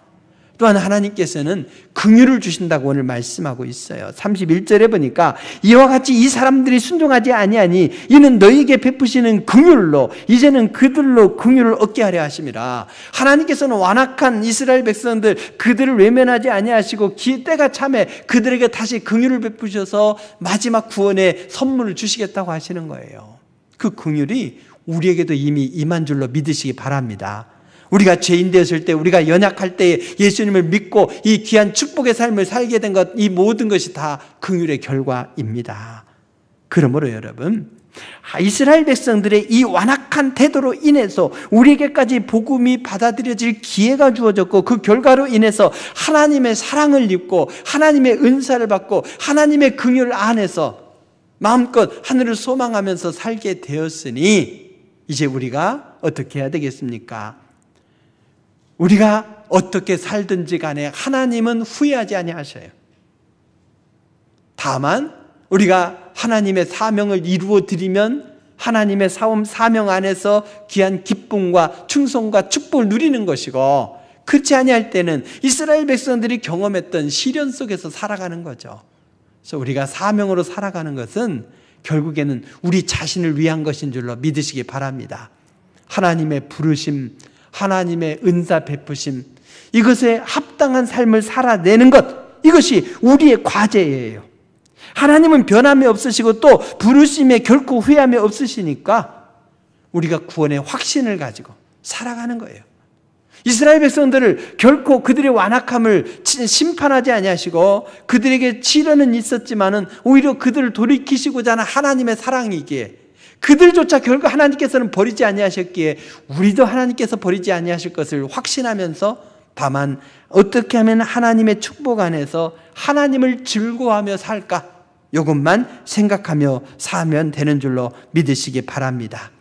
또한 하나님께서는 긍휼을 주신다고 오늘 말씀하고 있어요. 31절에 보니까 이와 같이 이 사람들이 순종하지 아니하니 이는 너희에게 베푸시는 긍휼로 이제는 그들로 긍휼을 얻게 하려 하심이라. 하나님께서는 완악한 이스라엘 백성들 그들을 외면하지 아니하시고 때가 참에 그들에게 다시 긍휼을 베푸셔서 마지막 구원의 선물을 주시겠다고 하시는 거예요. 그 긍휼이 우리에게도 이미 임한 줄로 믿으시기 바랍니다. 우리가 죄인 되었을 때, 우리가 연약할 때에 예수님을 믿고 이 귀한 축복의 삶을 살게 된 것, 이 모든 것이 다 긍휼의 결과입니다. 그러므로 여러분, 이스라엘 백성들의 이 완악한 태도로 인해서 우리에게까지 복음이 받아들여질 기회가 주어졌고 그 결과로 인해서 하나님의 사랑을 입고 하나님의 은사를 받고 하나님의 긍휼 안에서 마음껏 하늘을 소망하면서 살게 되었으니 이제 우리가 어떻게 해야 되겠습니까? 우리가 어떻게 살든지 간에 하나님은 후회하지 아니하셔요. 다만 우리가 하나님의 사명을 이루어 드리면 하나님의 사명 안에서 귀한 기쁨과 충성과 축복을 누리는 것이고 그렇지 아니할 때는 이스라엘 백성들이 경험했던 시련 속에서 살아가는 거죠. 그래서 우리가 사명으로 살아가는 것은 결국에는 우리 자신을 위한 것인 줄로 믿으시기 바랍니다. 하나님의 부르심, 하나님의 은사 베푸심, 이것에 합당한 삶을 살아내는 것, 이것이 우리의 과제예요. 하나님은 변함이 없으시고 또 부르심에 결코 후회함이 없으시니까 우리가 구원의 확신을 가지고 살아가는 거예요. 이스라엘 백성들을 결코 그들의 완악함을 심판하지 아니하시고 그들에게 치료는 있었지만은 오히려 그들을 돌이키시고자 하는 하나님의 사랑이기에 그들조차 결국 하나님께서는 버리지 아니하셨기에 우리도 하나님께서 버리지 아니하실 것을 확신하면서 다만 어떻게 하면 하나님의 축복 안에서 하나님을 즐거워하며 살까? 이것만 생각하며 살면 되는 줄로 믿으시기 바랍니다.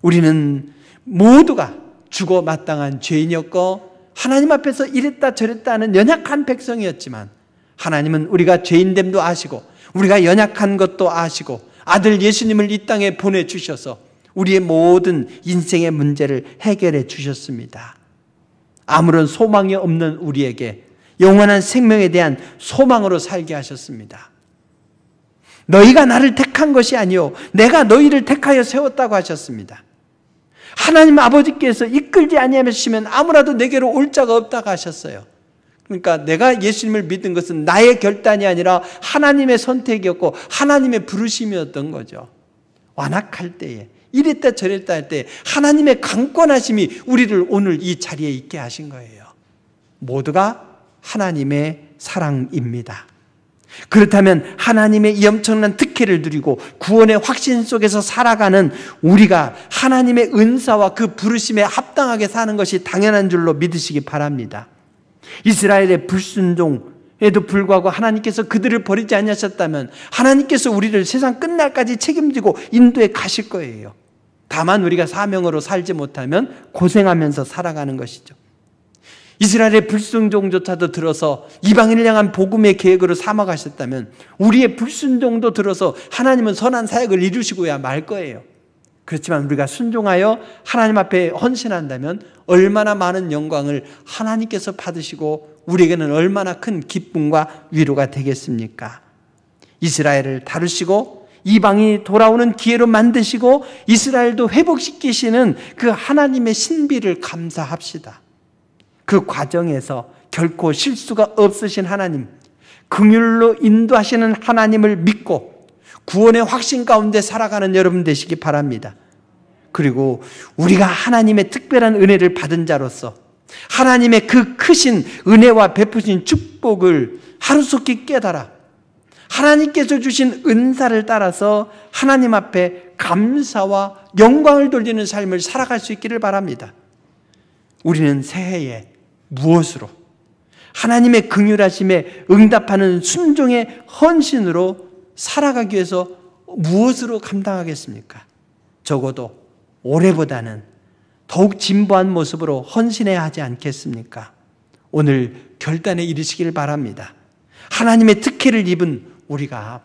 우리는 모두가 죽어 마땅한 죄인이었고 하나님 앞에서 이랬다 저랬다 하는 연약한 백성이었지만 하나님은 우리가 죄인됨도 아시고 우리가 연약한 것도 아시고 아들 예수님을 이 땅에 보내주셔서 우리의 모든 인생의 문제를 해결해 주셨습니다. 아무런 소망이 없는 우리에게 영원한 생명에 대한 소망으로 살게 하셨습니다. 너희가 나를 택한 것이 아니요 내가 너희를 택하여 세웠다고 하셨습니다. 하나님 아버지께서 이끌지 아니하시면 아무라도 내게로 올 자가 없다고 하셨어요. 그러니까 내가 예수님을 믿은 것은 나의 결단이 아니라 하나님의 선택이었고 하나님의 부르심이었던 거죠. 완악할 때에 이랬다 저랬다 할 때 하나님의 강권하심이 우리를 오늘 이 자리에 있게 하신 거예요. 모두가 하나님의 사랑입니다. 그렇다면 하나님의 이 엄청난 특혜를 누리고 구원의 확신 속에서 살아가는 우리가 하나님의 은사와 그 부르심에 합당하게 사는 것이 당연한 줄로 믿으시기 바랍니다. 이스라엘의 불순종에도 불구하고 하나님께서 그들을 버리지 아니하셨다면 하나님께서 우리를 세상 끝날까지 책임지고 인도해 가실 거예요. 다만 우리가 사명으로 살지 못하면 고생하면서 살아가는 것이죠. 이스라엘의 불순종조차도 들어서 이방인을 향한 복음의 계획으로 삼아가셨다면 우리의 불순종도 들어서 하나님은 선한 사역을 이루시고야 말 거예요. 그렇지만 우리가 순종하여 하나님 앞에 헌신한다면 얼마나 많은 영광을 하나님께서 받으시고 우리에게는 얼마나 큰 기쁨과 위로가 되겠습니까? 이스라엘을 다루시고 이방인이 돌아오는 기회로 만드시고 이스라엘도 회복시키시는 그 하나님의 신비를 감사합시다. 그 과정에서 결코 실수가 없으신 하나님, 긍휼로 인도하시는 하나님을 믿고 구원의 확신 가운데 살아가는 여러분 되시기 바랍니다. 그리고 우리가 하나님의 특별한 은혜를 받은 자로서 하나님의 그 크신 은혜와 베푸신 축복을 하루속히 깨달아 하나님께서 주신 은사를 따라서 하나님 앞에 감사와 영광을 돌리는 삶을 살아갈 수 있기를 바랍니다. 우리는 새해에 무엇으로 하나님의 긍휼하심에 응답하는 순종의 헌신으로 살아가기 위해서 무엇으로 감당하겠습니까? 적어도 올해보다는 더욱 진보한 모습으로 헌신해야 하지 않겠습니까? 오늘 결단에 이르시길 바랍니다. 하나님의 특혜를 입은 우리가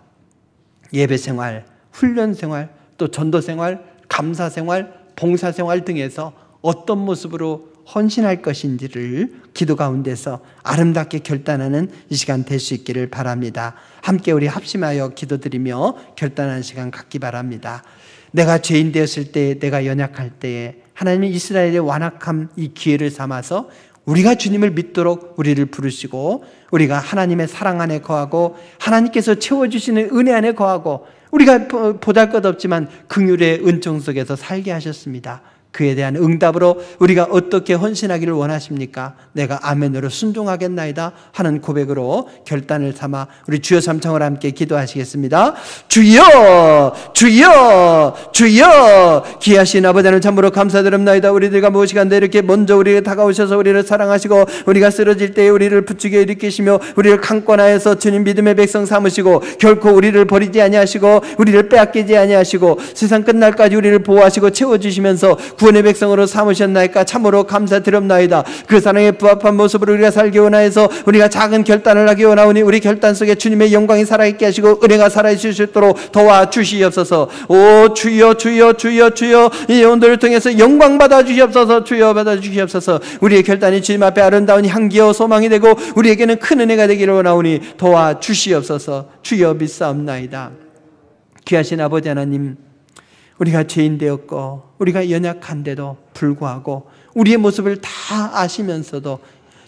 예배생활, 훈련생활, 또 전도생활, 감사생활, 봉사생활 등에서 어떤 모습으로 헌신할 것인지를 기도 가운데서 아름답게 결단하는 이 시간 될 수 있기를 바랍니다. 함께 우리 합심하여 기도드리며 결단하는 시간 갖기 바랍니다. 내가 죄인 되었을 때, 내가 연약할 때에 하나님이 이스라엘의 완악함 이 기회를 삼아서 우리가 주님을 믿도록 우리를 부르시고 우리가 하나님의 사랑 안에 거하고 하나님께서 채워주시는 은혜 안에 거하고 우리가 보잘것없지만 긍휼의 은총 속에서 살게 하셨습니다. 그에 대한 응답으로 우리가 어떻게 헌신하기를 원하십니까? 내가 아멘으로 순종하겠나이다 하는 고백으로 결단을 삼아 우리 주여 삼창으로 함께 기도하시겠습니다. 주여 주여 주여 귀하신 아버지 하나님 참으로 감사드립나이다. 우리들과 무엇이간데 이렇게 먼저 우리에게 다가오셔서 우리를 사랑하시고 우리가 쓰러질 때에 우리를 부추겨 일으키시며 우리를 강권하여서 주님 믿음의 백성 삼으시고 결코 우리를 버리지 아니하시고 우리를 빼앗기지 아니하시고 세상 끝날까지 우리를 보호하시고 채워주시면서 구원의 백성으로 삼으셨나이까? 참으로 감사드립나이다. 그 사랑에 부합한 모습으로 우리가 살기 원하여서 우리가 작은 결단을 하기 원하오니 우리 결단 속에 주님의 영광이 살아있게 하시고 은혜가 살아있을 수 있도록 도와주시옵소서. 오 주여 주여 주여 주여 이 온도를 통해서 영광 받아주시옵소서. 주여 받아주시옵소서. 우리의 결단이 주님 앞에 아름다운 향기와 소망이 되고 우리에게는 큰 은혜가 되기를 원하오니 도와주시옵소서. 주여 믿사옵나이다. 귀하신 아버지 하나님, 우리가 죄인 되었고 우리가 연약한데도 불구하고 우리의 모습을 다 아시면서도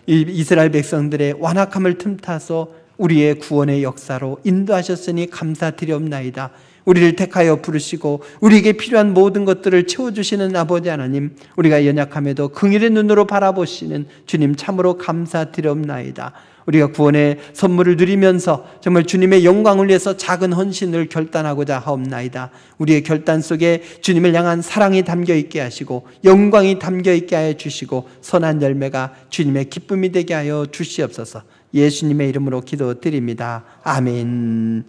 이스라엘 백성들의 완악함을 틈타서 우리의 구원의 역사로 인도하셨으니 감사드리옵나이다. 우리를 택하여 부르시고 우리에게 필요한 모든 것들을 채워주시는 아버지 하나님, 우리가 연약함에도 긍휼의 눈으로 바라보시는 주님 참으로 감사드리옵나이다. 우리가 구원의 선물을 누리면서 정말 주님의 영광을 위해서 작은 헌신을 결단하고자 하옵나이다. 우리의 결단 속에 주님을 향한 사랑이 담겨있게 하시고 영광이 담겨있게 하여 주시고 선한 열매가 주님의 기쁨이 되게 하여 주시옵소서. 예수님의 이름으로 기도드립니다. 아멘.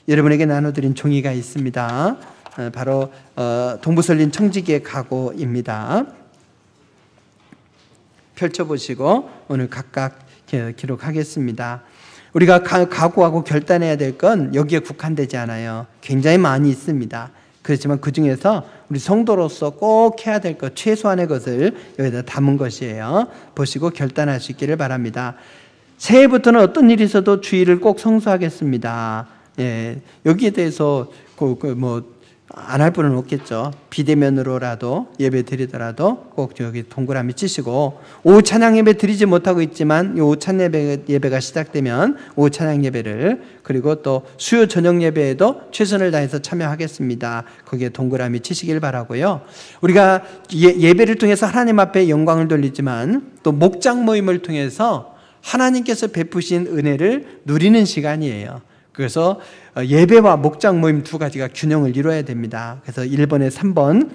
여러분에게 나눠드린 종이가 있습니다. 바로 동부설린 청지기의 각오입니다. 펼쳐보시고 오늘 각각 기록하겠습니다. 우리가 각오하고 결단해야 될 건 여기에 국한되지 않아요. 굉장히 많이 있습니다. 그렇지만 그 중에서 우리 성도로서 꼭 해야 될 것, 최소한의 것을 여기다 담은 것이에요. 보시고 결단할 수 있기를 바랍니다. 새해부터는 어떤 일이 있어도 주일을 꼭 성수하겠습니다. 예, 여기에 대해서 안 할 분은 없겠죠. 비대면으로라도 예배 드리더라도 꼭 여기 동그라미 치시고, 오후 찬양 예배 드리지 못하고 있지만 오후 찬양 예배가 시작되면 오후 찬양 예배를, 그리고 또 수요 저녁 예배에도 최선을 다해서 참여하겠습니다. 거기에 동그라미 치시길 바라고요. 우리가 예배를 통해서 하나님 앞에 영광을 돌리지만 또 목장 모임을 통해서 하나님께서 베푸신 은혜를 누리는 시간이에요. 그래서 예배와 목장 모임 두 가지가 균형을 이루어야 됩니다. 그래서 1번에 3번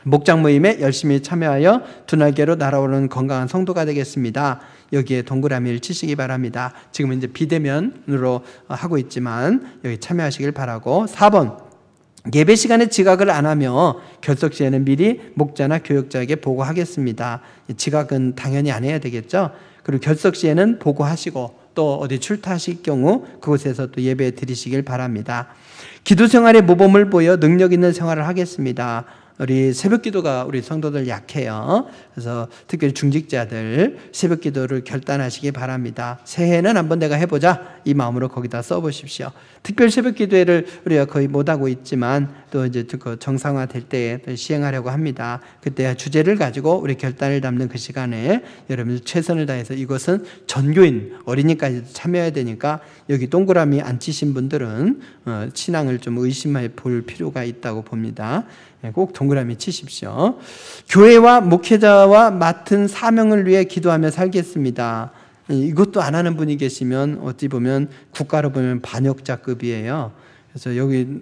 목장 모임에 열심히 참여하여 두 날개로 날아오는 건강한 성도가 되겠습니다. 여기에 동그라미를 치시기 바랍니다. 지금은 이제 비대면으로 하고 있지만 여기 참여하시길 바라고, 4번 예배 시간에 지각을 안 하며 결석 시에는 미리 목자나 교역자에게 보고하겠습니다. 지각은 당연히 안 해야 되겠죠. 그리고 결석 시에는 보고하시고 또 어디 출타하실 경우 그곳에서 또 예배 드리시길 바랍니다. 기도 생활에 모범을 보여 능력 있는 생활을 하겠습니다. 우리 새벽 기도가 우리 성도들 약해요. 그래서 특별히 중직자들 새벽 기도를 결단하시기 바랍니다. 새해는 한번 내가 해보자 이 마음으로 거기다 써보십시오. 특별 새벽 기도회를 우리가 거의 못하고 있지만 또 이제 정상화될 때에 시행하려고 합니다. 그때 주제를 가지고 우리 결단을 담는 그 시간에 여러분 최선을 다해서 이것은 전교인 어린이까지 참여해야 되니까 여기 동그라미 안 치신 분들은 신앙을 좀 의심해 볼 필요가 있다고 봅니다. 꼭 동그라미 치십시오. 교회와 목회자와 맡은 사명을 위해 기도하며 살겠습니다. 이것도 안 하는 분이 계시면 어찌 보면 국가로 보면 반역자급이에요. 그래서 여기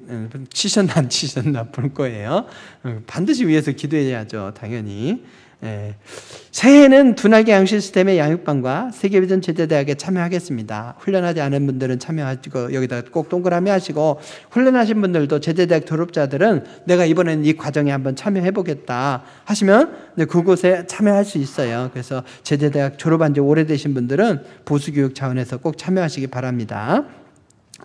치셨나 안 치셨나 볼 거예요. 반드시 위해서 기도해야죠. 당연히. 새해에는 두날개 양육 시스템의 양육반과 세계비전 제자대학에 참여하겠습니다. 훈련하지 않은 분들은 참여하시고 여기다 꼭 동그라미 하시고 훈련하신 분들도 제자대학 졸업자들은 내가 이번에는 이 과정에 한번 참여해보겠다 하시면 그곳에 참여할 수 있어요. 그래서 제자대학 졸업한 지 오래되신 분들은 보수교육 차원에서 꼭 참여하시기 바랍니다.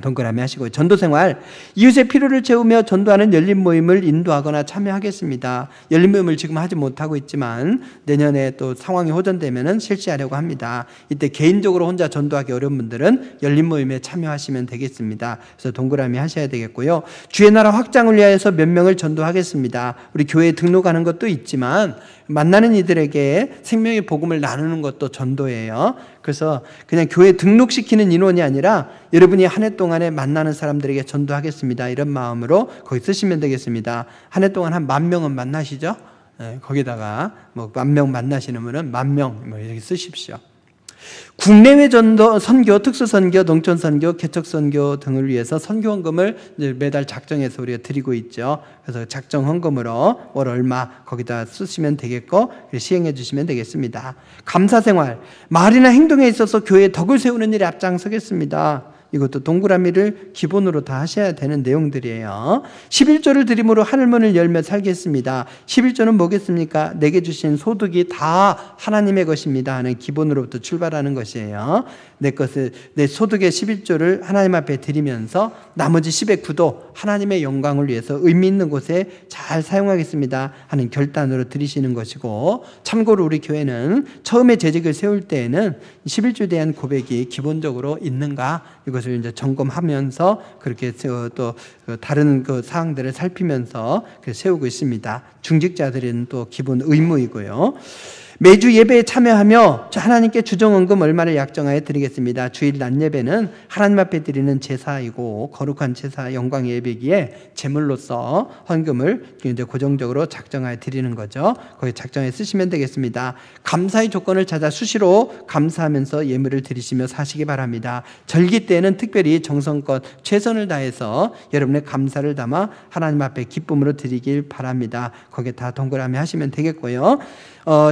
동그라미 하시고 전도생활 이웃의 필요를 채우며 전도하는 열린 모임을 인도하거나 참여하겠습니다. 열린 모임을 지금 하지 못하고 있지만 내년에 또 상황이 호전되면 실시하려고 합니다. 이때 개인적으로 혼자 전도하기 어려운 분들은 열린 모임에 참여하시면 되겠습니다. 그래서 동그라미 하셔야 되겠고요. 주의 나라 확장을 위하여서 몇 명을 전도하겠습니다. 우리 교회에 등록하는 것도 있지만 만나는 이들에게 생명의 복음을 나누는 것도 전도예요. 그래서 그냥 교회에 등록시키는 인원이 아니라 여러분이 한 해 동안에 만나는 사람들에게 전도하겠습니다. 이런 마음으로 거기 쓰시면 되겠습니다. 한 해 동안 한 10,000명은 만나시죠? 거기다가 뭐 10,000명 만나시는 분은 10,000명 이렇게 쓰십시오. 국내외 전도, 선교, 특수선교, 농촌선교, 개척선교 등을 위해서 선교헌금을 매달 작정해서 우리가 드리고 있죠. 그래서 작정헌금으로 월 얼마 거기다 쓰시면 되겠고 시행해 주시면 되겠습니다. 감사생활, 말이나 행동에 있어서 교회에 덕을 세우는 일에 앞장서겠습니다. 이것도 동그라미를 기본으로 다 하셔야 되는 내용들이에요. 11조를 드림으로 하늘문을 열며 살겠습니다. 11조는 뭐겠습니까? 내게 주신 소득이 다 하나님의 것입니다 하는 기본으로부터 출발하는 것이에요. 내 소득의 11조를 하나님 앞에 드리면서 나머지 10의 9도 하나님의 영광을 위해서 의미 있는 곳에 잘 사용하겠습니다 하는 결단으로 드리시는 것이고, 참고로 우리 교회는 처음에 재직을 세울 때에는 11조에 대한 고백이 기본적으로 있는가 이것을 이제 점검하면서 그렇게 또 다른 그 사항들을 살피면서 세우고 있습니다. 중직자들은 또 기본 의무이고요. 매주 예배에 참여하며 하나님께 주정헌금 얼마를 약정하여 드리겠습니다. 주일 낮 예배는 하나님 앞에 드리는 제사이고 거룩한 제사 영광 예배기에 제물로서 헌금을 이제 고정적으로 작정하여 드리는 거죠. 거기 작정해 쓰시면 되겠습니다. 감사의 조건을 찾아 수시로 감사하면서 예물을 드리시며 사시기 바랍니다. 절기 때에는 특별히 정성껏 최선을 다해서 여러분의 감사를 담아 하나님 앞에 기쁨으로 드리길 바랍니다. 거기에 다 동그라미 하시면 되겠고요.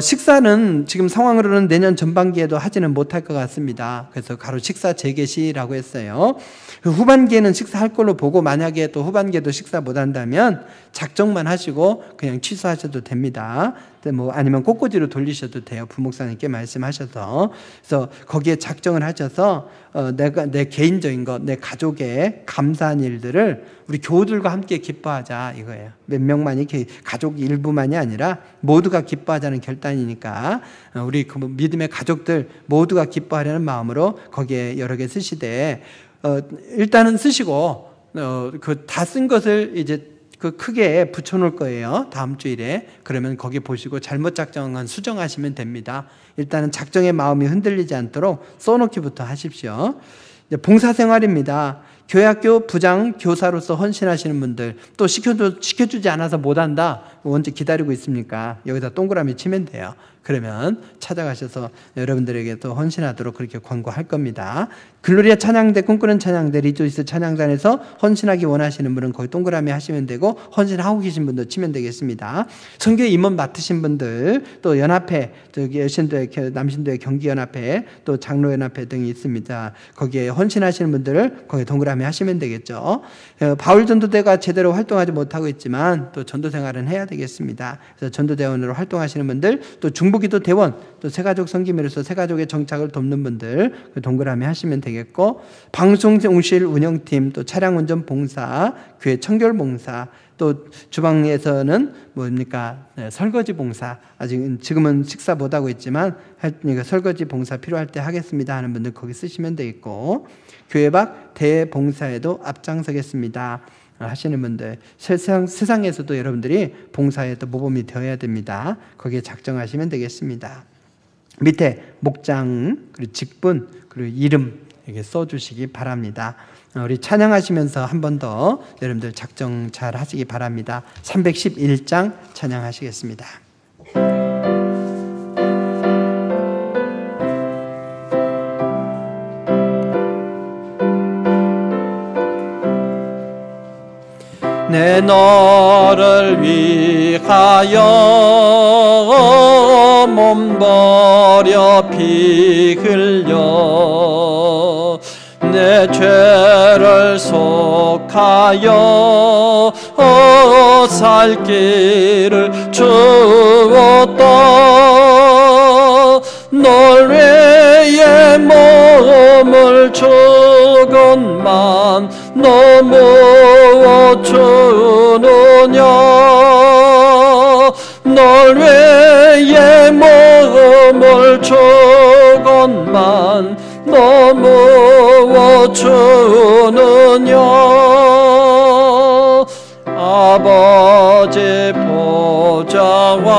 식사는 지금 상황으로는 내년 전반기에도 하지는 못할 것 같습니다. 그래서 가로 식사 재개시라고 했어요. 후반기에는 식사할 걸로 보고 만약에 또 후반기에도 식사 못한다면 작정만 하시고 그냥 취소하셔도 됩니다. 뭐 아니면 꽃꽂이로 돌리셔도 돼요. 부목사님께 말씀하셔서. 그래서 거기에 작정을 하셔서 내 개인적인 것, 내 가족의 감사한 일들을 우리 교우들과 함께 기뻐하자 이거예요. 몇 명만이 가족 일부만이 아니라 모두가 기뻐하자는 결단이니까 우리 그 믿음의 가족들 모두가 기뻐하려는 마음으로 거기에 여러 개 쓰시되 일단은 쓰시고 그 다 쓴 것을 이제 그 크게 붙여놓을 거예요. 다음 주일에. 그러면 거기 보시고 잘못 작정한 수정하시면 됩니다. 일단은 작정의 마음이 흔들리지 않도록 써놓기부터 하십시오. 봉사생활입니다. 교회학교 부장 교사로서 헌신하시는 분들, 또 시켜주지 않아서 못한다, 언제 기다리고 있습니까? 여기다 동그라미 치면 돼요. 그러면 찾아가셔서 여러분들에게 또 헌신하도록 그렇게 권고할 겁니다. 글로리아 찬양대, 꿈꾸는 찬양대, 리조이스 찬양단에서 헌신하기 원하시는 분은 거기 동그라미 하시면 되고, 헌신하고 계신 분도 치면 되겠습니다. 선교회 임원 맡으신 분들, 또 연합회, 저기 여신도회, 남신도회 경기연합회, 또 장로연합회 등이 있습니다. 거기에 헌신하시는 분들을 거기 동그라미 하시면 되겠죠. 바울 전도대가 제대로 활동하지 못하고 있지만 또 전도 생활은 해야 되겠습니다. 그래서 전도대원으로 활동하시는 분들, 또 중보기도 대원, 또 새가족 섬김으로서 새가족의 정착을 돕는 분들 동그라미 하시면 되겠고, 방송실 운영팀, 또 차량운전 봉사, 교회 청결 봉사, 또 주방에서는 뭡니까? 설거지 봉사, 지금은 식사 못하고 있지만 설거지 봉사 필요할 때 하겠습니다 하는 분들 거기 쓰시면 되겠고, 교회 밖 대봉사에도 앞장서겠습니다 하시는 분들, 세상에서도 여러분들이 봉사에 또 모범이 되어야 됩니다. 거기에 작정하시면 되겠습니다. 밑에 목장, 그리고 직분, 그리고 이름 이렇게 써주시기 바랍니다. 우리 찬양하시면서 한 번 더 여러분들 작정 잘 하시기 바랍니다. 311장 찬양하시겠습니다. 내 너를 위하여 몸 버려 피 흘려 내 죄를 속하여 살 길을 주었다. 널 위해 몸을 주건만 너무 주느냐. 널 위해 몸을 주건만 너무 주느냐. 아버지 보좌와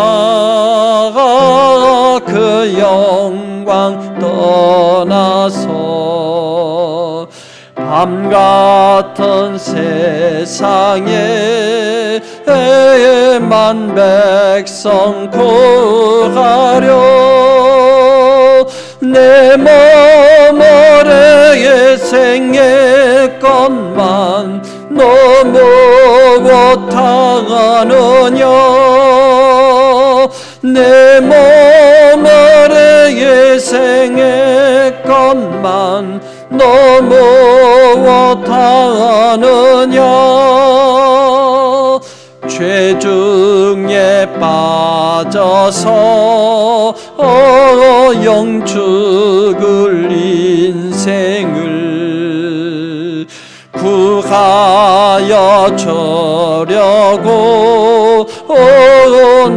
그 영광 떠나서 밤같은 세상에 만 백성 구하려 내 몸을 생했건만 너무 못하느냐. 내 몸을 생했건만 너무 못하느냐. 죄 중에 빠져서 영죽을 인생을 구하여 주려고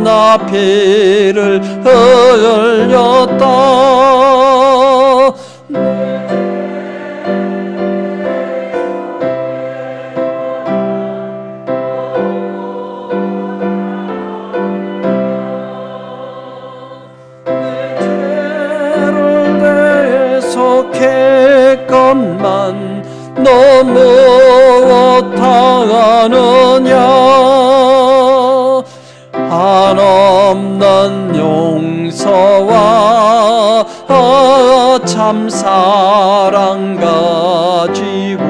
나 피를 흘렸다. 속했건만 너무 못하느냐. 한없는 용서와 참 사랑 가지고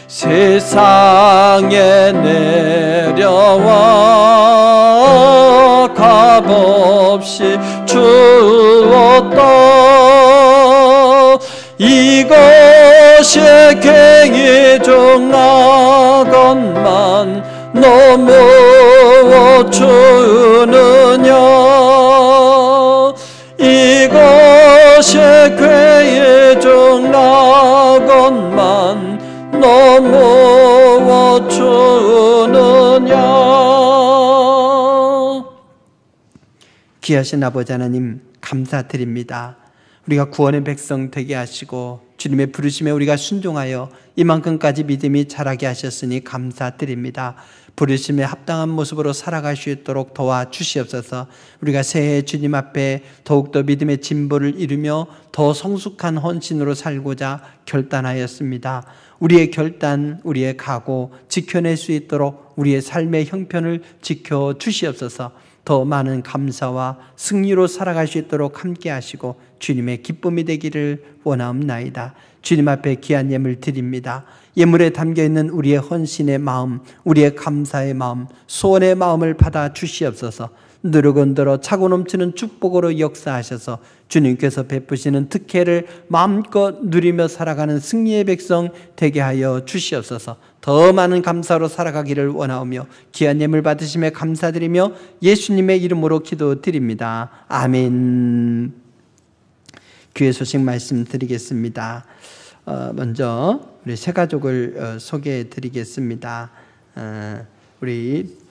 세상에 내려와 값없이 주었다. 이것이 갱이 중하건만 너무 주느냐. 이것이 갱이 중하건만 너무 주느냐. 귀하신 아버지 하나님 감사드립니다. 우리가 구원의 백성 되게 하시고 주님의 부르심에 우리가 순종하여 이만큼까지 믿음이 자라게 하셨으니 감사드립니다. 부르심에 합당한 모습으로 살아갈 수 있도록 도와주시옵소서. 우리가 새해 주님 앞에 더욱더 믿음의 진보를 이루며 더 성숙한 헌신으로 살고자 결단하였습니다. 우리의 결단, 우리의 각오 지켜낼 수 있도록 우리의 삶의 형편을 지켜 주시옵소서. 더 많은 감사와 승리로 살아갈 수 있도록 함께 하시고 주님의 기쁨이 되기를 원하옵나이다. 주님 앞에 귀한 예물 드립니다. 예물에 담겨있는 우리의 헌신의 마음, 우리의 감사의 마음, 소원의 마음을 받아 주시옵소서. 누르건더러 차고 넘치는 축복으로 역사하셔서 주님께서 베푸시는 특혜를 마음껏 누리며 살아가는 승리의 백성 되게 하여 주시옵소서. 더 많은 감사로 살아가기를 원하오며 귀한 예물 받으심에 감사드리며 예수님의 이름으로 기도드립니다. 아멘. 귀의 소식 말씀드리겠습니다. 먼저 우리 세 가족을 소개해 드리겠습니다. 우리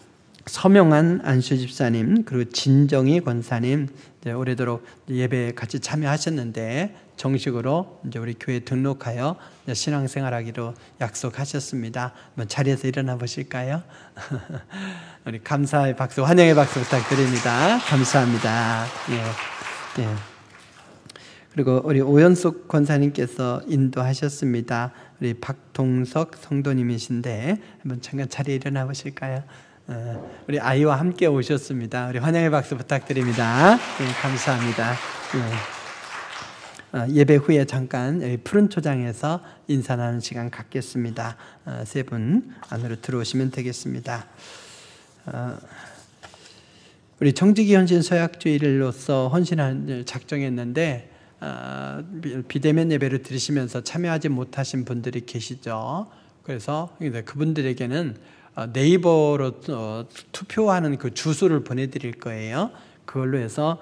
서명한 안수 집사님, 그리고 진정희 권사님, 오래도록 예배에 같이 참여하셨는데 정식으로 이제 우리 교회 등록하여 신앙생활하기로 약속하셨습니다. 한번 자리에서 일어나 보실까요? 우리 감사의 박수, 환영의 박수 부탁드립니다. 감사합니다. 예. 예. 그리고 우리 오연숙 권사님께서 인도하셨습니다. 우리 박동석 성도님이신데 한번 잠깐 자리에 일어나 보실까요? 우리 아이와 함께 오셨습니다. 우리 환영의 박수 부탁드립니다. 네, 감사합니다. 네. 예배 후에 잠깐 여기 푸른 초장에서 인사 나누는 시간 갖겠습니다. 세 분 안으로 들어오시면 되겠습니다. 우리 정직이 헌신 서약주일로서 헌신을 작정했는데 비대면 예배를 들으시면서 참여하지 못하신 분들이 계시죠. 그래서 그분들에게는 네이버로 투표하는 그 주소를 보내드릴 거예요. 그걸로 해서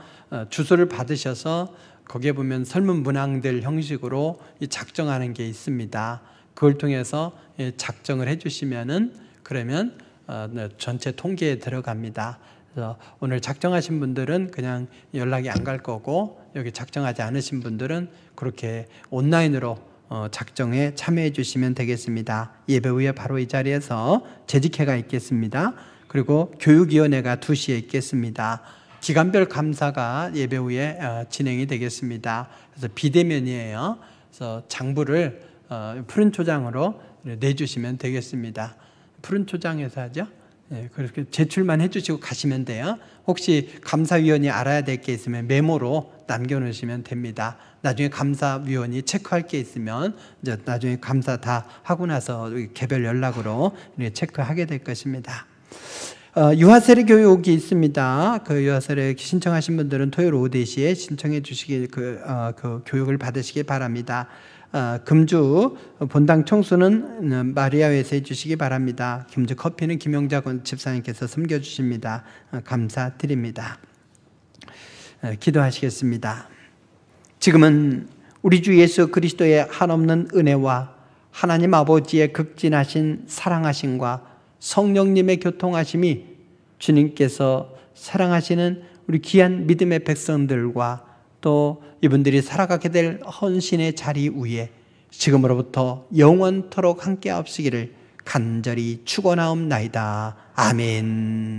주소를 받으셔서 거기에 보면 설문 문항들 형식으로 작정하는 게 있습니다. 그걸 통해서 작정을 해주시면은 그러면 전체 통계에 들어갑니다. 그래서 오늘 작정하신 분들은 그냥 연락이 안 갈 거고 여기 작정하지 않으신 분들은 그렇게 온라인으로 작정에 참여해 주시면 되겠습니다. 예배 후에 바로 이 자리에서 재직회가 있겠습니다. 그리고 교육위원회가 2시에 있겠습니다. 기간별 감사가 예배 후에 진행이 되겠습니다. 그래서 비대면이에요. 그래서 장부를 푸른 초장으로 내주시면 되겠습니다. 푸른 초장에서 하죠. 네, 그렇게 제출만 해주시고 가시면 돼요. 혹시 감사위원이 알아야 될 게 있으면 메모로 남겨놓으시면 됩니다. 나중에 감사위원이 체크할 게 있으면 이제 나중에 감사 다 하고 나서 개별 연락으로 체크하게 될 것입니다. 유아세례 교육이 있습니다. 그 유아세례 신청하신 분들은 토요일 오후 4시에 신청해 주시길 그 교육을 받으시기 바랍니다. 금주 본당 청소는 마리아회에서 해주시기 바랍니다. 금주 커피는 김영자 집사님께서 섬겨주십니다. 감사드립니다. 기도하시겠습니다. 지금은 우리 주 예수 그리스도의 한없는 은혜와 하나님 아버지의 극진하신 사랑하심과 성령님의 교통하심이 주님께서 사랑하시는 우리 귀한 믿음의 백성들과 또 이분들이 살아가게 될 헌신의 자리 위에 지금으로부터 영원토록 함께 하시기를 간절히 축원하옵나이다. 아멘.